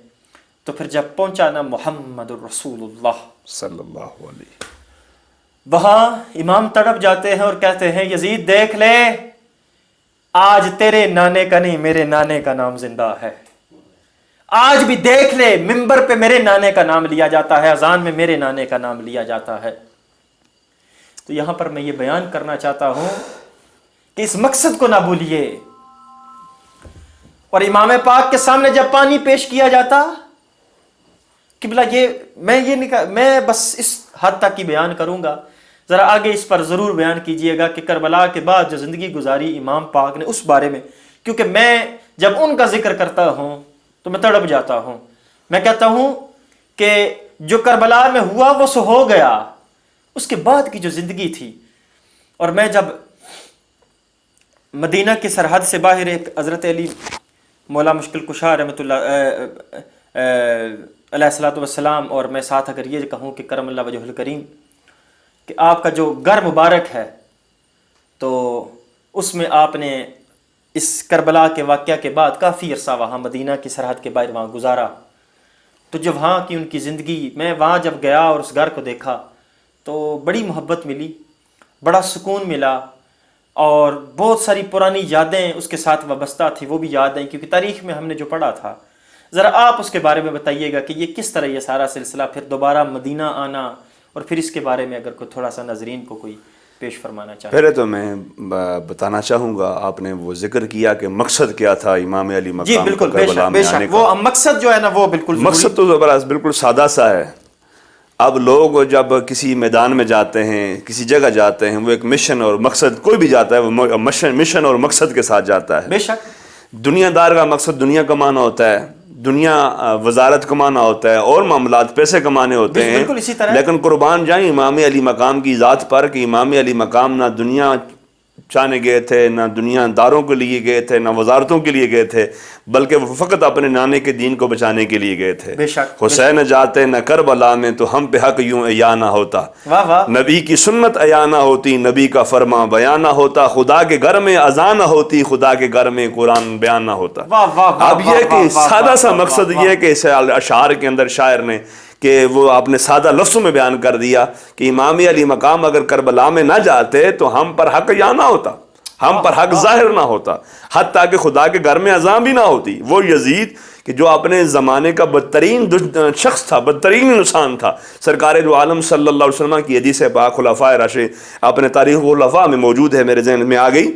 تو پھر جب پہنچا نا محمد الرسول اللہ صلی اللہ علیہ، وہاں امام تڑپ جاتے ہیں اور کہتے ہیں یزید دیکھ لے، آج تیرے نانے کا نہیں میرے نانے کا نام زندہ ہے، آج بھی دیکھ لے منبر پہ میرے نانے کا نام لیا جاتا ہے، اذان میں میرے نانے کا نام لیا جاتا ہے۔ تو یہاں پر میں یہ بیان کرنا چاہتا ہوں کہ اس مقصد کو نہ بھولیے۔ اور امام پاک کے سامنے جب پانی پیش کیا جاتا، قبلہ میں بس اس حد تک ہی بیان کروں گا، ذرا آگے اس پر ضرور بیان کیجئے گا کہ کربلا کے بعد جو زندگی گزاری امام پاک نے اس بارے میں، کیونکہ میں جب ان کا ذکر کرتا ہوں تو میں تڑپ جاتا ہوں۔ میں کہتا ہوں کہ جو کربلا میں ہوا وہ سو ہو گیا، اس کے بعد کی جو زندگی تھی۔ اور میں جب مدینہ کی سرحد سے باہر ایک حضرت علی مولا مشکل کشا رحمۃ اللہ علیہ الصلوۃ والسلام، اور میں ساتھ اگر یہ کہوں کہ کرم اللہ وجہ الکریم کہ آپ کا جو گھر مبارک ہے، تو اس میں آپ نے اس کربلا کے واقعہ کے بعد کافی عرصہ وہاں مدینہ کی سرحد کے باہر وہاں گزارا۔ تو جب وہاں کی ان کی زندگی، میں وہاں جب گیا اور اس گھر کو دیکھا تو بڑی محبت ملی، بڑا سکون ملا، اور بہت ساری پرانی یادیں اس کے ساتھ وابستہ تھی، وہ بھی یاد آئیں کیونکہ تاریخ میں ہم نے جو پڑھا تھا۔ ذرا آپ اس کے بارے میں بتائیے گا کہ یہ کس طرح یہ سارا سلسلہ پھر دوبارہ مدینہ آنا، اور پھر اس کے بارے میں اگر کوئی تھوڑا سا ناظرین کو کوئی پیش فرمانا چاہے۔ پہلے تو میں بتانا چاہوں گا، آپ نے وہ ذکر کیا کہ مقصد کیا تھا امام علی مقام جی بالکل، کربلا میں بے شک آنے کا۔ وہ مقصد جو ہے نا وہ بالکل مقصد تو زبردست بالکل سادہ سا ہے۔ اب لوگ جب کسی میدان میں جاتے ہیں، کسی جگہ جاتے ہیں، وہ ایک مشن اور مقصد، کوئی بھی جاتا ہے وہ مشن اور مقصد کے ساتھ جاتا ہے۔ بے شک دنیا دار کا مقصد دنیا کمانا ہوتا ہے، دنیا وزارت کمانا ہوتا ہے، اور معاملات پیسے کمانے ہوتے ہیں، بالکل اسی طرح۔ لیکن قربان جائیں امام علی مقام کی ذات پر کہ امام علی مقام نہ دنیا چاہنے گئے تھے، نہ دنیا داروں کے لیے گئے تھے، نہ وزارتوں کے لیے گئے تھے، بلکہ وہ فقط اپنے نانے کے دین کو بچانے کے لیے گئے تھے۔ بے شک حسین جاتے نہ کربلا میں تو ہم پہ حق یوں عیاں نہ ہوتا، واہ واہ، نبی کی سنت عیاں نہ ہوتی، نبی کا فرما بیان نہ ہوتا، خدا کے گھر میں اذان نہ ہوتی، خدا کے گھر میں قرآن بیان نہ ہوتا۔ واہ واہ واہ، اب یہ کہ سادہ سا مقصد یہ ہے کہ اس اشعار کے اندر شاعر نے کہ وہ آپ نے سادہ لفظوں میں بیان کر دیا کہ امام علی مقام اگر کربلا میں نہ جاتے تو ہم پر حق یا نہ ہوتا، ہم پر حق ظاہر نہ ہوتا، حتیٰ کہ خدا کے گھر میں اذان بھی نہ ہوتی۔ وہ یزید کہ جو اپنے زمانے کا بدترین شخص تھا، بدترین انسان تھا، سرکار دو عالم صلی اللہ علیہ وسلم کی حدیث پاک خلفائے راشدین اپنے تاریخ خلفاء میں موجود ہے، میرے ذہن میں آ گئی۔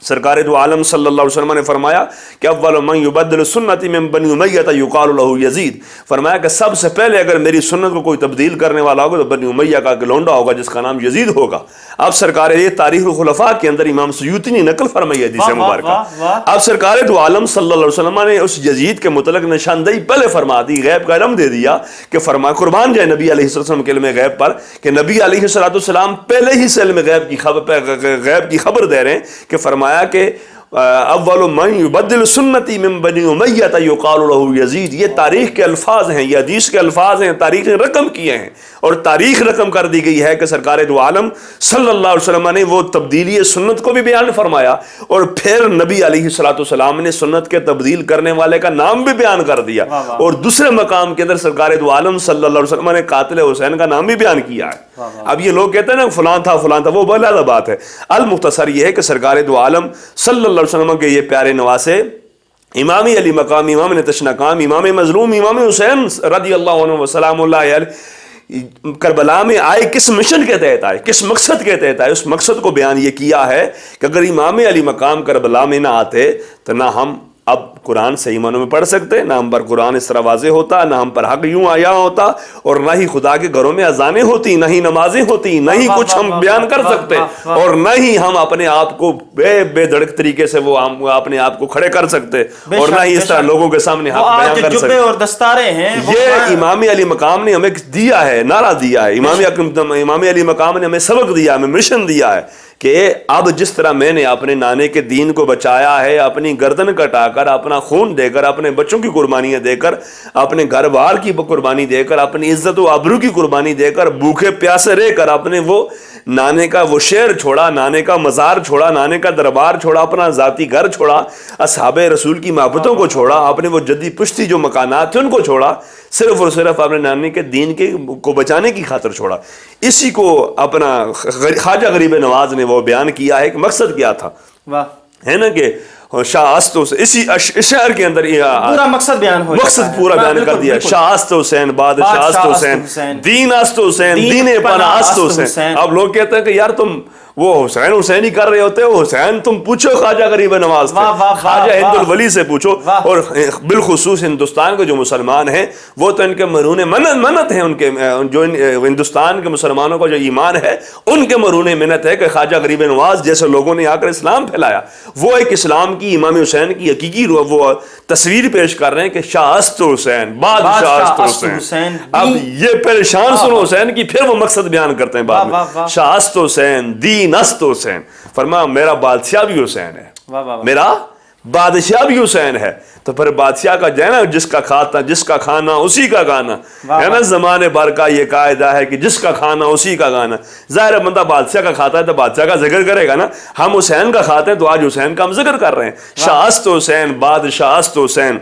سرکار دو عالم صلی اللہ علیہ وسلم نے فرمایا کہ اول من یبدل سنتی من بنی امیہ یقال له یزید، فرمایا کہ سب سے پہلے اگر میری سنت کو کوئی تبدیل کرنے والا ہوگا تو بنی امیہ کا لونڈا ہوگا جس کا نام یزید ہوگا۔ اب سرکار یہ تاریخ الخلفاء کے اندر امام سیوطی نے نقل فرمائی حدیث مبارکہ۔ اب سرکار دو عالم صلی اللہ علیہ وسلم نے اس یزید کے متعلق نشاندہی پہلے فرما دی، غیب کا علم دے دیا کہ فرما قربان جائے نبی علیہ السلام کے علم غیب پر کہ نبی علیہ السلام پہلے ہی سے علم غیب کی خبر دے رہے ہیں کہ فرمایا کہ اول من یبدل سنتی من بنی امیہ یقال له یزید۔ یہ تاریخ کے الفاظ ہیں، یہ حدیث کے الفاظ ہیں، تاریخ نے رقم کیے ہیں، اور تاریخ رقم کر دی گئی ہے کہ سرکار دو عالم صلی اللہ علیہ وسلم نے وہ تبدیلی سنت کو بھی بیان فرمایا، اور پھر نبی علیہ السلام نے سنت کے تبدیل کرنے والے کا نام بھی بیان کر دیا، اور دوسرے مقام کے اندر سرکار دو عالم صلی اللہ علیہ وسلم نے قاتل حسین کا نام بھی بیان کیا ہے۔ اب یہ لوگ کہتے ہیں نا فلاں تھا فلاں تھا، وہ بہت زیادہ بات ہے۔ المختصر یہ ہے کہ سرکار دو عالم صلی اللہ علیہ وسلم کے یہ پیارے نواسے امام علی مقام، امام تشنقام، امام مظلوم، امام حسین رضی اللہ عنہ وسلام اللہ علیہ کربلا میں آئے کس مشن کے تحت آئے، کس مقصد کے تحت آئے، اس مقصد کو بیان یہ کیا ہے کہ اگر امام علی مقام کربلا میں نہ آتے تو نہ ہم اب قرآن صحیح معنوں میں پڑھ سکتے، نہ ہم پر قرآن اس طرح واضح ہوتا، نہ ہم پر حق یوں آیا ہوتا، اور نہ ہی خدا کے گھروں میں اذانیں ہوتی، نہ ہی نمازیں ہوتی، نہ ہی کچھ ہم بیان کر سکتے، اور نہ ہی ہم اپنے آپ کو بے دھڑک طریقے سے وہ اپنے آپ کو کھڑے کر سکتے، اور نہ ہی اس طرح لوگوں کے سامنے حق بیان کر سکتے۔ اور دستارے ہیں یہ امام علی مقام نے ہمیں دیا ہے، نعرہ دیا ہے، امام علی مقام نے ہمیں سبق دیا، ہمیں مشن دیا ہے کہ اب جس طرح میں نے اپنے نانے کے دین کو بچایا ہے، اپنی گردن کٹا کر، اپنا خون دے کر، اپنے بچوں کی قربانیاں دے کر، اپنے گھر بار کی قربانی دے کر، اپنی عزت و آبرو کی قربانی دے کر، بھوکے پیاسے رہ کر اپنے وہ نانے کا وہ شعر چھوڑا، نانے کا مزار چھوڑا، نانے کا دربار چھوڑا، اپنا ذاتی گھر چھوڑا، اصحاب رسول کی محبتوں کو چھوڑا، اپنے وہ جدی پشتی جو مکانات تھے ان کو چھوڑا، صرف اور صرف اپنے نانے کے دین کو بچانے کی خاطر چھوڑا. اسی کو اپنا خواجہ غریب نواز نے وہ بیان کیا ہے کہ مقصد کیا تھا. ہے نا کہ شاہ استو سے اسی شعر کے اندر پورا مقصد بیان ہو مقصد پورا بیان کر دیا. شاہ است حسین، بادشاہ است حسین، دین است حسین، دین پناہ است حسین. اب لوگ کہتے ہیں کہ یار تم وہ حسین حسین ہی کر رہے ہوتے ہو، حسین تم پوچھو خواجہ غریب نواز سے، خواجہ ہند الولی سے پوچھو. اور بالخصوص ہندوستان کے جو مسلمان ہیں وہ تو ان کے مرہون منت ہیں، ان کے جو ہندوستان کے مسلمانوں کا جو ایمان ہے ان کے مرہون منت ہے کہ خواجہ غریب نواز جیسے لوگوں نے آ کر اسلام پھیلایا، وہ ایک اسلام کی امام حسین کی حقیقی وہ تصویر پیش کر رہے ہیں کہ شاہ است حسین، بادشاہ است حسین. اب یہ پریشان سنو حسین کی، پھر وہ مقصد بیان کرتے ہیں بعد میں. شاہ است حسین، دین است حسین. فرمایا میرا بادشاہ بھی حسین ہے، میرا بادشاہ بھی حسین ہے. تو پھر بادشاہ کا جو ہے نا، جس کا کھاتا جس کا کھانا اسی کا گانا ہے نا. زمانے بھر کا یہ قاعدہ ہے کہ جس کا کھانا اسی کا گانا. ظاہر بندہ بادشاہ کا کھاتا ہے تو بادشاہ کا ذکر کرے گا نا. ہم حسین کا کھاتے ہیں تو آج حسین کا ہم ذکر کر رہے ہیں. شاہ است حسین، بادشاہ است حسین،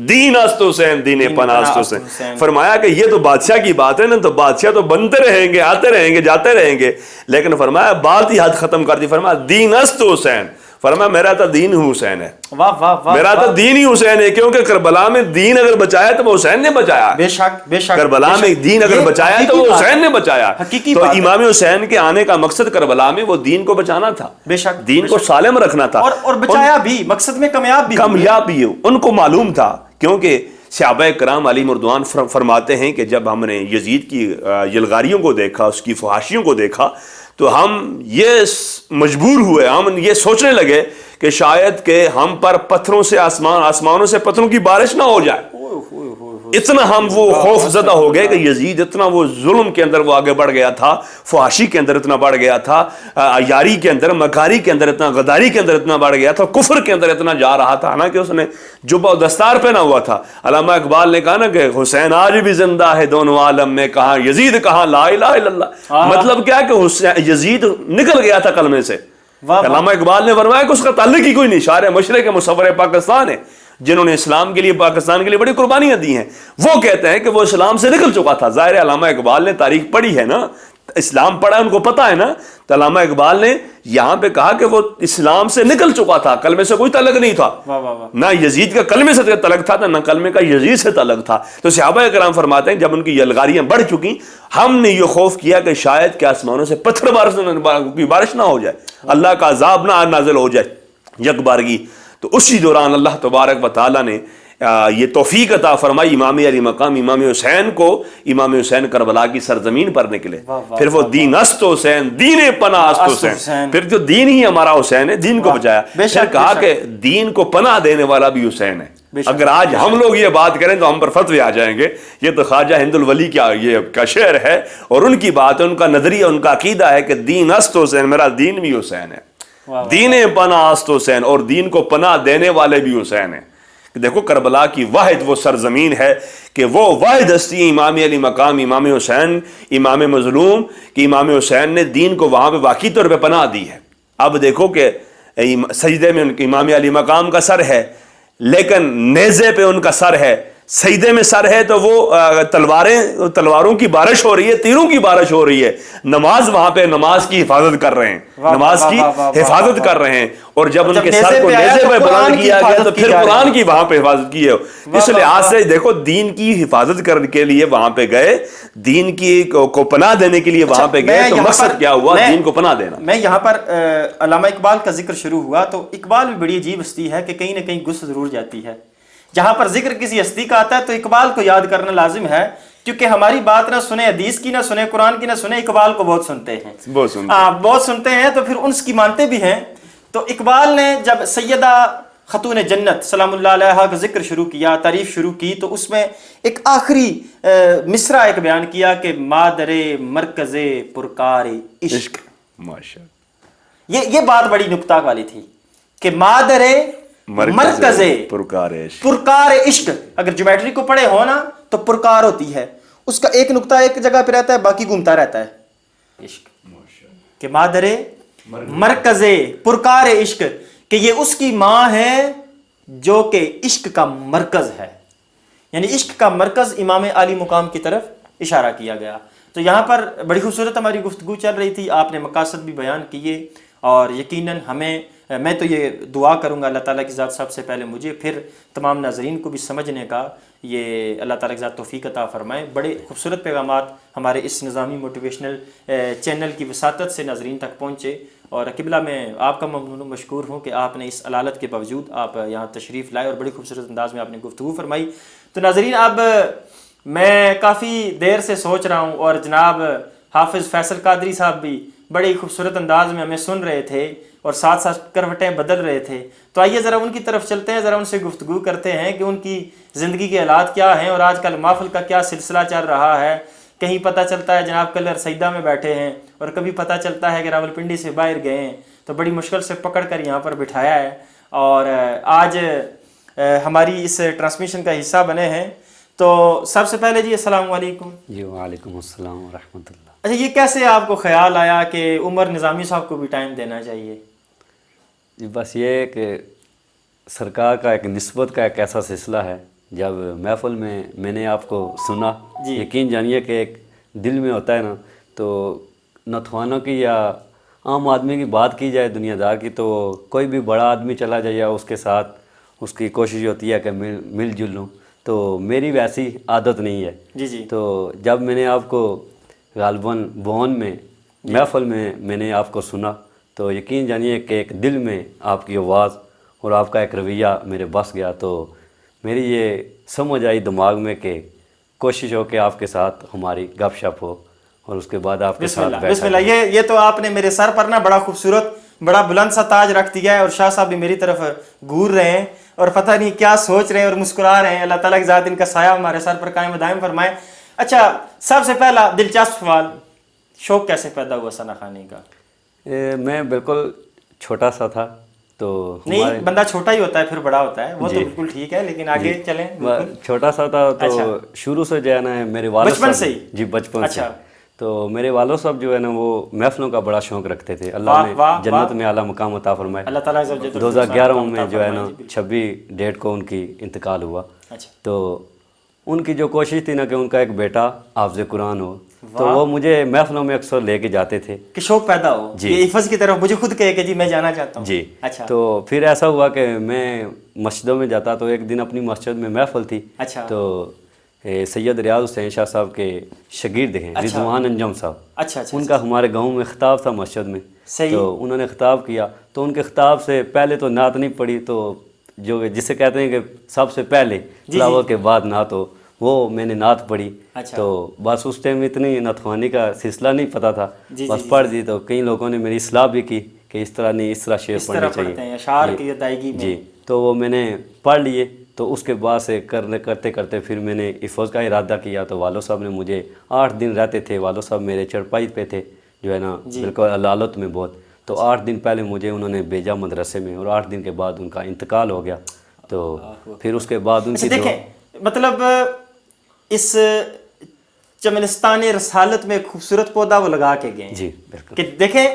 دین است حسین، دین پناہ است حسین. فرمایا کہ یہ تو بادشاہ کی بات ہے نا، تو بادشاہ تو بنتے رہیں گے، آتے رہیں گے، جاتے رہیں گے. لیکن فرمایا بات ہی حد ختم کر دی. فرمایا دین است حسین. فرمایا میرا تو دین ہی حسین ہے، میرا تو دین ہی حسین ہے. کیونکہ کربلا میں دین اگر بچایا تو وہ حسین نے بچایا. بے شک بے شک. کربلا میں دین اگر بچایا تو وہ حسین نے بچایا. تو امام حسین کے آنے کا مقصد کربلا میں وہ دین کو بچانا تھا، بے شک دین کو سالم رکھنا تھا، اور بچایا بھی، مقصد میں کامیاب بھی. ان کو معلوم تھا. کیونکہ صحابہ کرام علیہم رضوان فرماتے ہیں کہ جب ہم نے یزید کی یلغاریوں کو دیکھا، اس کی فحاشیوں کو دیکھا، تو ہم یہ مجبور ہوئے، ہم یہ سوچنے لگے کہ شاید کہ ہم پر پتھروں سے آسمانوں سے پتھروں کی بارش نہ ہو جائے. اتنا ہم وہ خوف زدہ ہو گئے کہ یزید اتنا وہ ظلم کے اندر وہ آگے بڑھ گیا تھا، فحاشی کے اندر اتنا بڑھ گیا تھا، عیاری کے اندر، مکاری کے اندر اتنا، غداری کے اندر اتنا بڑھ گیا تھا، کفر کے اندر اتنا جا رہا تھا. حالانکہ اس نے جبہ و دستار پہنا ہوا تھا. علامہ اقبال نے کہا نا کہ حسین آج بھی زندہ ہے دونوں عالم میں، کہاں یزید کہاں لا الہ الا اللہ. مطلب کیا کہ یزید نکل گیا تھا کلمے سے. علامہ اقبال نے فرمایا کہ اس کا تعلق ہی کوئی نہیں. شاعر مشرق مصور پاکستان ہے جنہوں نے اسلام کے لیے، پاکستان کے لیے بڑی قربانیاں دی ہیں، وہ کہتے ہیں کہ وہ اسلام سے نکل چکا تھا. ظاہر علامہ اقبال نے تاریخ پڑھی ہے نا، اسلام پڑھا ہے، ان کو پتہ ہے نا. تو علامہ اقبال نے یہاں پہ کہا کہ وہ اسلام سے نکل چکا تھا، کلمے سے کوئی تعلق نہیں تھا. نہ یزید کا کلمے سے تعلق تھا، نہ کلمے کا یزید سے تعلق تھا. تو صحابہ کرام فرماتے ہیں جب ان کی یلغاریاں بڑھ چکی، ہم نے یہ خوف کیا کہ شاید کہ آسمانوں سے پتھر بارش نہ ہو جائے، اللہ کا عذاب نہ نازل ہو جائے یک بارگی. تو اسی دوران اللہ تبارک و تعالیٰ نے یہ توفیق عطا فرمائی امام علی مقام امام حسین کو، امام حسین کربلا کی سرزمین پر نکلے. پھر وہ دین است حسین، دین پناہ است حسین. پھر جو دین ہی ہمارا حسین ہے، دین کو بچایا. پھر کہا کہ دین کو پناہ دینے والا بھی حسین ہے. اگر آج ہم لوگ یہ بات کریں تو ہم پر فتوے آ جائیں گے. یہ تو خواجہ ہند الولی کا شعر ہے اور ان کی بات ہے، ان کا نظریہ، ان کا عقیدہ ہے کہ دین است حسین، میرا دین بھی حسین ہے. دین پناہ است حسین، اور دین کو پناہ دینے والے بھی حسین ہیں. دیکھو کربلا کی واحد وہ سرزمین ہے کہ وہ واحد ہستی امام علی مقام امام حسین، امام مظلوم، کہ امام حسین نے دین کو وہاں پہ واقعی طور پہ پناہ دی ہے. اب دیکھو کہ سجدے میں امام علی مقام کا سر ہے، لیکن نیزے پہ ان کا سر ہے. سجدے میں سر ہے تو وہ تلواروں کی بارش ہو رہی ہے، تیروں کی بارش ہو رہی ہے. نماز وہاں پہ نماز کی حفاظت کر رہے ہیں، نماز کی حفاظت کر رہے ہیں. اور جب ان کے سر کو نیزے پہ بلند کیا گیا تو پھر قرآن کی وہاں پہ حفاظت کی ہے. اس لحاظ سے دیکھو دین کی حفاظت کرنے کے لیے وہاں پہ گئے، دین کی کو پناہ دینے کے لیے وہاں پہ گئے. تو مقصد کیا ہوا؟ دین کو پناہ دینا. میں یہاں پر علامہ اقبال کا ذکر شروع ہوا تو اقبال بھی بڑی عجیب ہستی ہے کہ کہیں نہ کہیں گس ضرور جاتی ہے. جہاں پر ذکر کسی ہستی کا آتا ہے تو اقبال کو یاد کرنا لازم ہے، کیونکہ ہماری بات نہ سنے حدیث کی، نہ سنے قرآن کی، نہ سنے اقبال کو بہت سنتے ہیں، بہت سنتے ہیں، تو پھر ان کی مانتے بھی ہیں. تو اقبال نے جب سیدہ خاتون جنت سلام اللہ علیہا کا ذکر شروع کیا، تعریف شروع کی، تو اس میں ایک آخری مصرع ایک بیان کیا کہ مادر مرکز پرکار عشق. یہ بات بڑی نکتہ والی تھی کہ مادر مرکز پرکار عشق. اگر جیومیٹری کو پڑھے ہو نا تو پرکار ہوتی ہے, اس کا ایک نکتہ ایک جگہ پہ رہتا ہے, باقی گھومتا رہتا ہے عشق. کہ مادر مرکز پرکار عشق, کہ یہ اس کی ماں ہے جو کہ عشق کا مرکز ہے. یعنی عشق کا مرکز امام عالی مقام کی طرف اشارہ کیا گیا. تو یہاں پر بڑی خوبصورت ہماری گفتگو چل رہی تھی, آپ نے مقاصد بھی بیان کیے, اور یقیناً میں تو یہ دعا کروں گا اللہ تعالیٰ کی ذات سب سے پہلے مجھے, پھر تمام ناظرین کو بھی سمجھنے کا یہ اللہ تعالیٰ کی ذات توفیق عطا فرمائے. بڑے خوبصورت پیغامات ہمارے اس نظامی موٹیویشنل چینل کی وساطت سے ناظرین تک پہنچے, اور قبلہ میں آپ کا ممنون مشکور ہوں کہ آپ نے اس علالت کے باوجود آپ یہاں تشریف لائے اور بڑی خوبصورت انداز میں آپ نے گفتگو فرمائی. تو ناظرین, اب میں کافی دیر سے سوچ رہا ہوں, اور جناب حافظ فیصل قادری صاحب بھی بڑی خوبصورت انداز میں ہمیں سن رہے تھے اور ساتھ ساتھ کروٹیں بدل رہے تھے. تو آئیے ذرا ان کی طرف چلتے ہیں, ذرا ان سے گفتگو کرتے ہیں کہ ان کی زندگی کے حالات کیا ہیں, اور آج کل محفل کا کیا سلسلہ چل رہا ہے. کہیں پتہ چلتا ہے جناب کلر سیدہ میں بیٹھے ہیں, اور کبھی پتہ چلتا ہے کہ راولپنڈی سے باہر گئے ہیں, تو بڑی مشکل سے پکڑ کر یہاں پر بٹھایا ہے, اور آج ہماری اس ٹرانسمیشن کا حصہ بنے ہیں. تو سب سے پہلے جی السلام علیکم. جی وعلیکم السلام ورحمۃ اللہ. اچھا, یہ کیسے آپ کو خیال آیا کہ عمر نظامی صاحب کو بھی ٹائم دینا چاہیے؟ جی بس یہ کہ سرکار کا ایک نسبت کا ایک ایسا سلسلہ ہے, جب محفل میں نے آپ کو سنا, یقین جانیے کہ ایک دل میں ہوتا ہے نا, تو نتوانوں کی یا عام آدمی کی بات کی جائے دنیا دار کی, تو کوئی بھی بڑا آدمی چلا جائے یا اس کے ساتھ اس کی کوشش ہوتی ہے کہ مل جل لوں, تو میری ویسی عادت نہیں ہے. جی. تو جب میں نے آپ کو غالباً بون میں محفل میں نے آپ کو سنا, تو یقین جانیے کہ ایک دل میں آپ کی آواز اور آپ کا ایک رویہ میرے بس گیا. تو میری یہ سمجھ آئی دماغ میں کہ کوشش ہو کہ آپ کے ساتھ ہماری گپ شپ ہو, اور اس کے بعد آپ کے ساتھ بسم اللہ. یہ تو آپ نے میرے سر پر نا بڑا خوبصورت بڑا بلند سا تاج رکھ دیا ہے, اور شاہ صاحب بھی میری طرف گور رہے ہیں اور پتہ نہیں کیا سوچ رہے ہیں اور مسکرا رہے ہیں. اللہ تعالیٰ کی ذات ان کا سایہ ہمارے سر پر قائم دائم فرمائے. اچھا, سب سے پہلا دلچسپ سوال, شوق کیسے پیدا ہوا ثنا خوانی کا؟ میں بالکل چھوٹا سا تھا, تو نہیں بندہ چھوٹا ہی ہوتا ہے پھر بڑا ہوتا ہے, وہ تو بالکل ٹھیک ہے, لیکن آگے چلیں. چھوٹا سا تھا تو شروع سے جو ہے نا میرے والد بچپن سے ہی؟ جی بچپن سے. تو میرے والد صاحب جو ہے نا وہ محفلوں کا بڑا شوق رکھتے تھے. اللہ نے جنت میں اعلیٰ مقام عطا فرمائے. 2011 میں جو ہے نا 26 ڈیٹ کو ان کی انتقال ہوا. تو ان کی جو کوشش تھی نا کہ ان کا ایک بیٹا حافظ قرآن ہو, تو وہ مجھے محفلوں میں اکثر لے کے جاتے تھے کہ شوق پیدا ہو جی حفظ کی طرف. مجھے خود کہے کہ جی میں جانا چاہتا ہوں. جی. تو پھر ایسا ہوا کہ میں مسجدوں میں جاتا, تو ایک دن اپنی مسجد میں محفل تھی. تو سید ریاض حسین شاہ صاحب کے شاگرد ہیں رضوان انجم صاحب, ان کا ہمارے گاؤں میں خطاب تھا مسجد میں. تو انہوں نے خطاب کیا, تو ان کے خطاب سے پہلے تو نعت نہیں پڑھی, تو جو جسے کہتے ہیں کہ سب سے پہلے تلاوت کے بعد نعت ہو, وہ میں نے نعت پڑھی. تو بس اس ٹائم اتنی نتوانی کا سلسلہ نہیں پتہ تھا, بس پڑھ دی. تو کئی لوگوں نے میری اصلاح بھی کی کہ اس طرح نہیں, اس طرح شعر پڑھنے چاہیے. جی. تو وہ میں نے پڑھ لیے. تو اس کے بعد سے کرتے کرتے پھر میں نے حفظ کا ارادہ کیا. تو والد صاحب نے مجھے 8 دن رہتے تھے, والد صاحب میرے چڑپائی پہ تھے جو ہے نا بالکل علالت میں بہت. تو 8 دن پہلے مجھے انہوں نے بھیجا مدرسے میں, اور 8 دن کے بعد ان کا انتقال ہو گیا. تو پھر اس کے بعد ان کی دیکھیں مطلب اس چمنستان رسالت میں خوبصورت پودا وہ لگا کے گئے. جی بالکل. کہ دیکھیں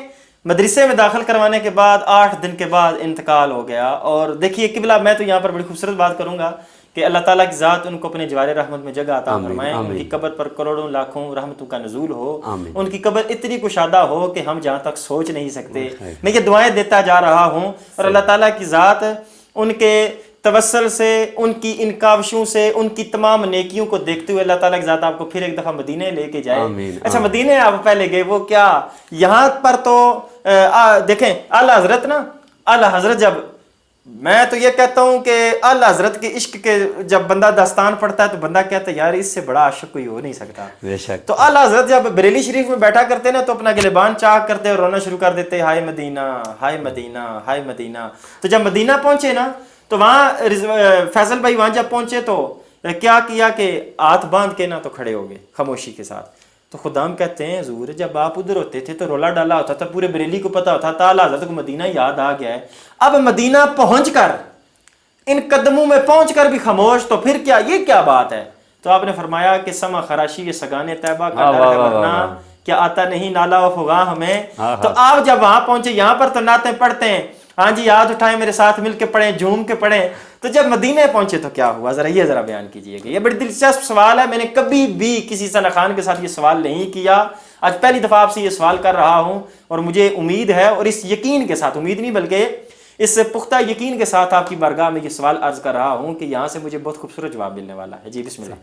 مدرسے میں داخل کروانے کے بعد 8 دن کے بعد انتقال ہو گیا. اور دیکھیے قبلہ, میں تو یہاں پر بڑی خوبصورت بات کروں گا کہ اللہ تعالیٰ کی ذات ان کو اپنے جوار رحمت میں جگہ عطا فرمائے, ان کی قبر پر کروڑوں لاکھوں رحمتوں کا نزول ہو, ان کی قبر اتنی کشادہ ہو کہ ہم جہاں تک سوچ نہیں سکتے. میں یہ دعائیں دیتا جا رہا ہوں, اور اللہ تعالیٰ کی ذات ان کے توسل سے, ان کی ان کاوشوں سے, ان کی تمام نیکیوں کو دیکھتے ہوئے اللہ تعالیٰ کی ذات آپ کو پھر ایک دفعہ مدینہ لے کے جائے. اچھا, مدینہ آپ پہلے گئے, وہ کیا یہاں پر تو دیکھیں اعلیٰ حضرت نا, اعلیٰ حضرت جب, میں تو یہ کہتا ہوں کہ اعلیٰ حضرت کے عشق کے جب بندہ داستان پڑھتا ہے تو بندہ کہتا ہے یار اس سے بڑا عاشق کوئی ہو نہیں سکتا. تو اعلیٰ حضرت جب بریلی شریف میں بیٹھا کرتے نا, تو اپنا گلبان چاک کرتے اور رونا شروع کر دیتے, ہائے مدینہ ہائے مدینہ ہائے مدینہ. تو جب مدینہ پہنچے نا, تو وہاں فیصل بھائی وہاں جب پہنچے تو کیا کیا کہ ہاتھ باندھ کے نا تو کھڑے ہو گئے خاموشی کے ساتھ. تو خدام کہتے ہیں حضور جب آپ ادھر ہوتے تھے تو رولا ڈالا ہوتا تھا، پورے بریلی کو پتا ہوتا تھا حضرت کو مدینہ یاد آ گیا ہے، اب مدینہ پہنچ کر ان قدموں میں پہنچ کر بھی خاموش، تو پھر کیا یہ کیا بات ہے؟ تو آپ نے فرمایا کہ سما خراشی یہ سگانے طیبہ کا ڈر ہے ورنہ کیا آتا نہیں نالا و فغاں ہمیں۔ تو آپ جب وہاں پہنچے، یہاں پر تو نعتیں پڑھتے ہیں، ہاں جی ہاتھ اٹھائیں میرے ساتھ مل کے پڑھیں، جھوم کے پڑھیں، تو جب مدینہ پہنچے تو کیا ہوا؟ ذرا یہ بیان کیجئے گا۔ یہ بڑی دلچسپ سوال ہے، میں نے کبھی بھی کسی ثنا خان کے ساتھ یہ سوال نہیں کیا، آج پہلی دفعہ آپ سے یہ سوال کر رہا ہوں، اور مجھے امید ہے، اور اس یقین کے ساتھ، امید نہیں بلکہ اس پختہ یقین کے ساتھ آپ کی بارگاہ میں یہ سوال عرض کر رہا ہوں کہ یہاں سے مجھے بہت خوبصورت جواب ملنے والا ہے۔ جی بسم اللہ۔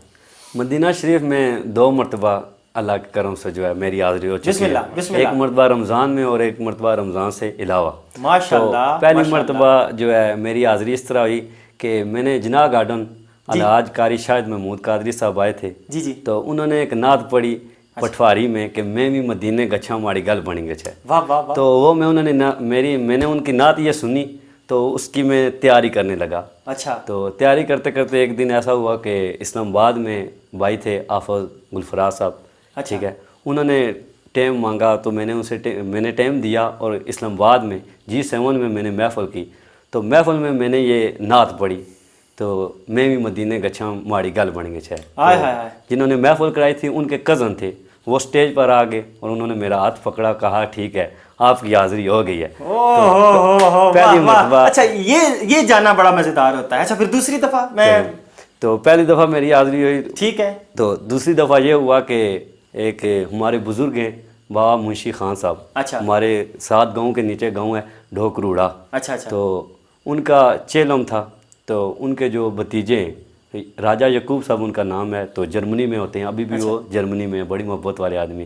مدینہ شریف میں 2 مرتبہ اللہ کے کرم سے جو ہے میری حاضری ہو چکی ہے، بسم اللہ بسم اللہ۔ ایک مرتبہ رمضان میں اور ایک مرتبہ رمضان سے علاوہ۔ ماشاءاللہ۔ پہلی مرتبہ جو ہے میری حاضری اس طرح ہوئی کہ میں نے جناح گارڈن الحاج قاری شاہد محمود قادری صاحب آئے تھے، تو انہوں نے ایک نعت پڑھی پٹواری میں کہ میں بھی مدینے گچھا ماڑی گل بنی گچھ ہے، تو وہ میں نے ان کی نعت یہ سنی تو اس کی میں تیاری کرنے لگا۔ اچھا۔ تو تیاری کرتے کرتے ایک دن ایسا ہوا کہ اسلام آباد میں بھائی تھے آفز گلفراز صاحب، ٹھیک ہے، انہوں نے ٹائم مانگا تو میں نے ٹائم دیا، اور اسلام آباد میں G7 میں نے محفل کی، تو محفل میں نے یہ نعت پڑھی، تو میں بھی مدینے گچھا ماڑی گل بن گچھ ہے۔ جنہوں نے محفل کرائی تھی ان کے کزن تھے، وہ سٹیج پر آ گئے اور انہوں نے میرا ہاتھ پکڑا، کہا ٹھیک ہے آپ کی حاضری ہو گئی ہے۔ پہلی مرتبہ۔ اچھا یہ جاننا بڑا مزیدار ہوتا ہے۔ اچھا پھر دوسری دفعہ تو پہلی دفعہ میری حاضری ہوئی، ٹھیک ہے، تو دوسری دفعہ یہ ہوا کہ ایک ہمارے بزرگ ہیں بابا منشی خان صاحب، ہمارے 7 گاؤں کے نیچے گاؤں ہے ڈھوکروڑا، تو ان کا چیلم تھا، تو ان کے جو بھتیجے ہیں راجہ یعقوب صاحب ان کا نام ہے، تو جرمنی میں ہوتے ہیں ابھی بھی، وہ جرمنی میں بڑی محبت والے آدمی،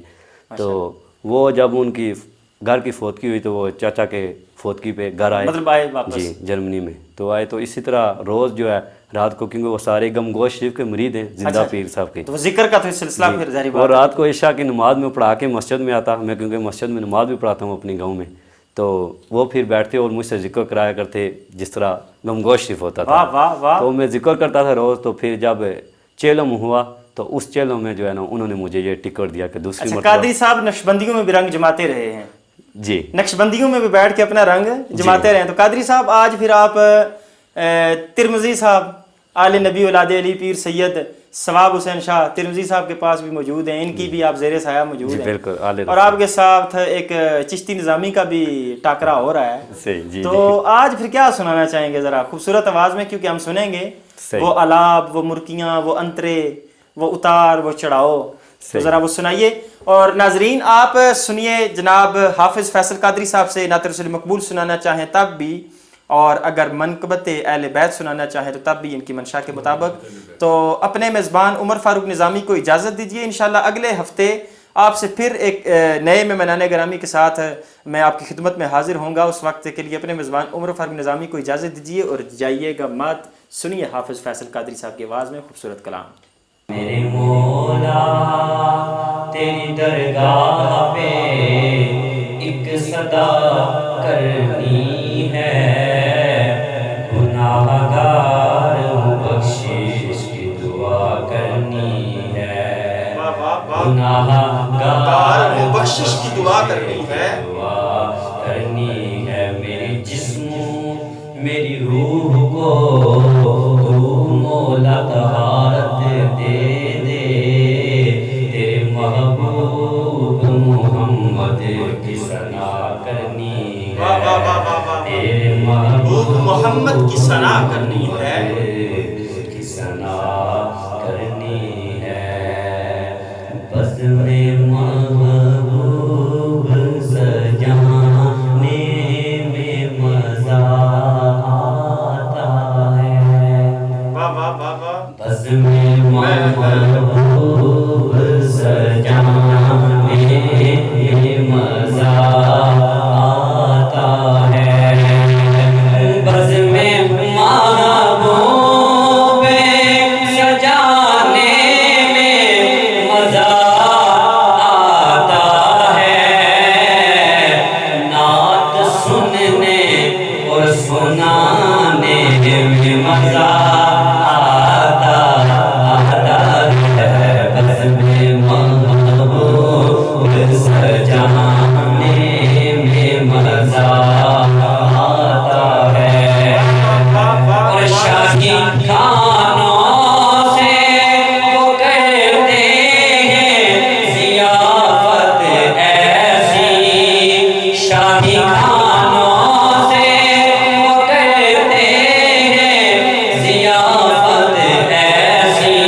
تو وہ جب ان کی گھر کی فوتگی ہوئی تو وہ چاچا کے فوتگی پہ گھر آئے، مطلب آئے واپس، جی جرمنی میں تو آئے، تو اسی طرح روز جو ہے رات کو، کیونکہ وہ سارے غمگوش شریف کے مرید ہیں زندہ پیر صاحب کے، تو ذکر کا تو سلسلہ پھر ظاہر بات ہے، اور رات کو عشاء کی نماز میں پڑھا کے مسجد میں آتا، میں کیونکہ مسجد میں نماز بھی پڑھاتا ہوں اپنے گاؤں میں، تو وہ پھر بیٹھتے اور مجھ سے ذکر کرایا کرتے جس طرح غمگوش شریف ہوتا تھا، تو میں ذکر کرتا تھا روز، تو پھر جب چیلم ہوا تو اس چیلم میں جو ہے نا انہوں نے مجھے یہ ٹکٹ دیا کہ دوسری مرتبہ۔ قادری صاحب نقشبندیوں میں بھی رنگ جماتے رہے ہیں، جی نقشبندیوں میں بھی بیٹھ کے اپنا رنگ جماتے رہے ہیں، تو قادری صاحب آج پھر آپ ترمذی صاحب آل نبی اولاد علی پیر سید ثواب حسین شاہ ترمذی صاحب کے پاس بھی موجود ہیں، ان کی بھی آپ زیر سایہ موجود ہیں، بالکل، اور آپ کے ساتھ ایک چشتی نظامی کا بھی ٹاکرا ہو رہا ہے، تو آج پھر کیا سنانا چاہیں گے ذرا خوبصورت آواز میں، کیونکہ ہم سنیں گے وہ علاب، وہ مرکیاں، وہ انترے، وہ اتار، وہ چڑھاؤ، تو ذرا وہ سنائیے۔ اور ناظرین آپ سنیے جناب حافظ فیصل قادری صاحب سے نعت رسول مقبول سنانا چاہیں تب بھی، اور اگر منقبت اہل بیت سنانا چاہیں تو تب بھی ان کی منشا کے مطابق۔ تو اپنے میزبان عمر فاروق نظامی کو اجازت دیجیے، انشاءاللہ اگلے ہفتے آپ سے پھر ایک نئے مہمان گرامی کے ساتھ میں آپ کی خدمت میں حاضر ہوں گا۔ اس وقت کے لیے اپنے میزبان عمر فاروق نظامی کو اجازت دیجیے اور جائیے گا مات، سنیے حافظ فیصل قادری صاحب کی آواز میں خوبصورت کلام۔ میرے مولا تیری درگاہ پہ ایک صدا کرنی ہے، گناہ گار ہوں بخشش کی دعا کرنی ہے، گناہ گار ہوں بخشش کی دعا کرنی ہے، دعا کرنی ہے، میرے جسم میری روح کو تو مولا طہارت دے دے، تیرے محبوب محمد کی ثنا کرنی ہے، تیرے محبوب محمد کی ثنا کرنی ہے، کی ثنا کرنی ہے، بس میں محبوب سجانے میں مزہ آتا ہے، بس میں محبوب سجانے میں مزہ آتا ہے، بس میں محبوب سجانے میں مزہ آتا ہے، نعت سننے اور سنانے میں مزہ آتا ہے، بس میں محبوب مزہ آتا ہے اور شاہی کھانوں سے وہ کرتے ہیں ضیافت ایسی شاہی کھانوں سے وہ کرتے ہیں ضیافت ایسی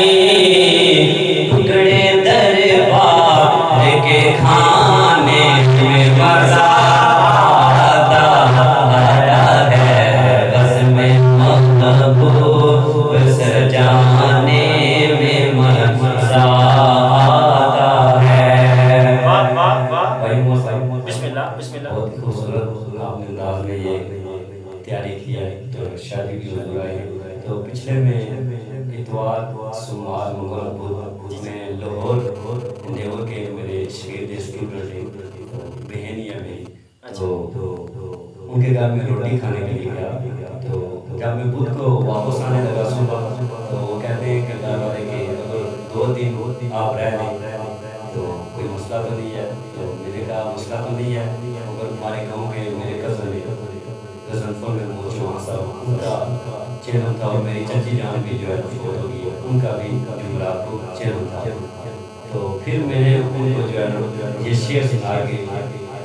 ٹکڑے دربار کے کھانے میں مزہ سجانے میں مزہ آتا ہے بسم اللہ بسم اللہ. بہت ہی خوبصورت آپ نے انداز میں یہ تیاری کی ہے تو شادی کی حضور آئی. تو پچھلے میں اتوار سوموار منگل بدھ میں لاہور نیور کے میرے شگرد اسٹوڈنٹ ہیں بہن ہی ہے میری تو ان کے گھر میں روٹی کھانے کے لیے گیا. تو جب میں بدھ کو واپس آنے لگا صبح تو وہ کہتے ہیں کہ گھر والے کہ اگر 2 دن آپ رہ لیں تو کوئی مسئلہ تو نہیں ہے. تو میں نے کہا مسئلہ تو نہیں ہے مگر ہمارے گاؤں کے میرے غزنفر میں موجود صاحب ان کا چہرہ تھا اور میری چچی جان بھی جو ہے فوت ہو گئی ان کا بھی جمعرات کو چہرہ تھا. تو پھر میں نے ان کو جو ہے یہ شعر سنا کے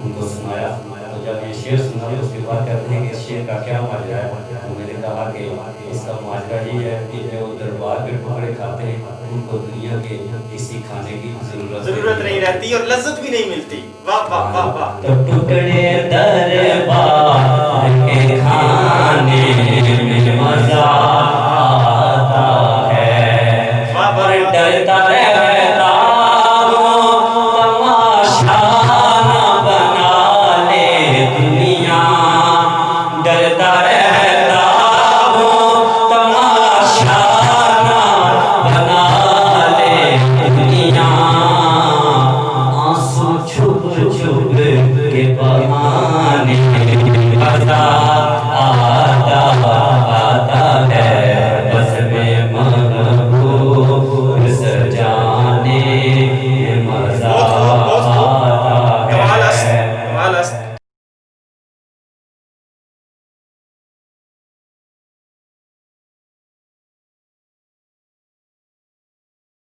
ان کو سنایا. تو جب یہ شعر سنا اس کے بعد کہتے ہیں کہ اس شعر کا کیا ماجرا ہے. تو میں نے کہا کہ اس کا ماجرا یہ ہے کہ جو دربار پہ ٹکڑے کھاتے ہیں ان کو دنیا کے کسی کھانے کی ضرورت نہیں رہتی اور لذت بھی نہیں ملتی. واہ واہ واہ واہ. تو ٹکڑے در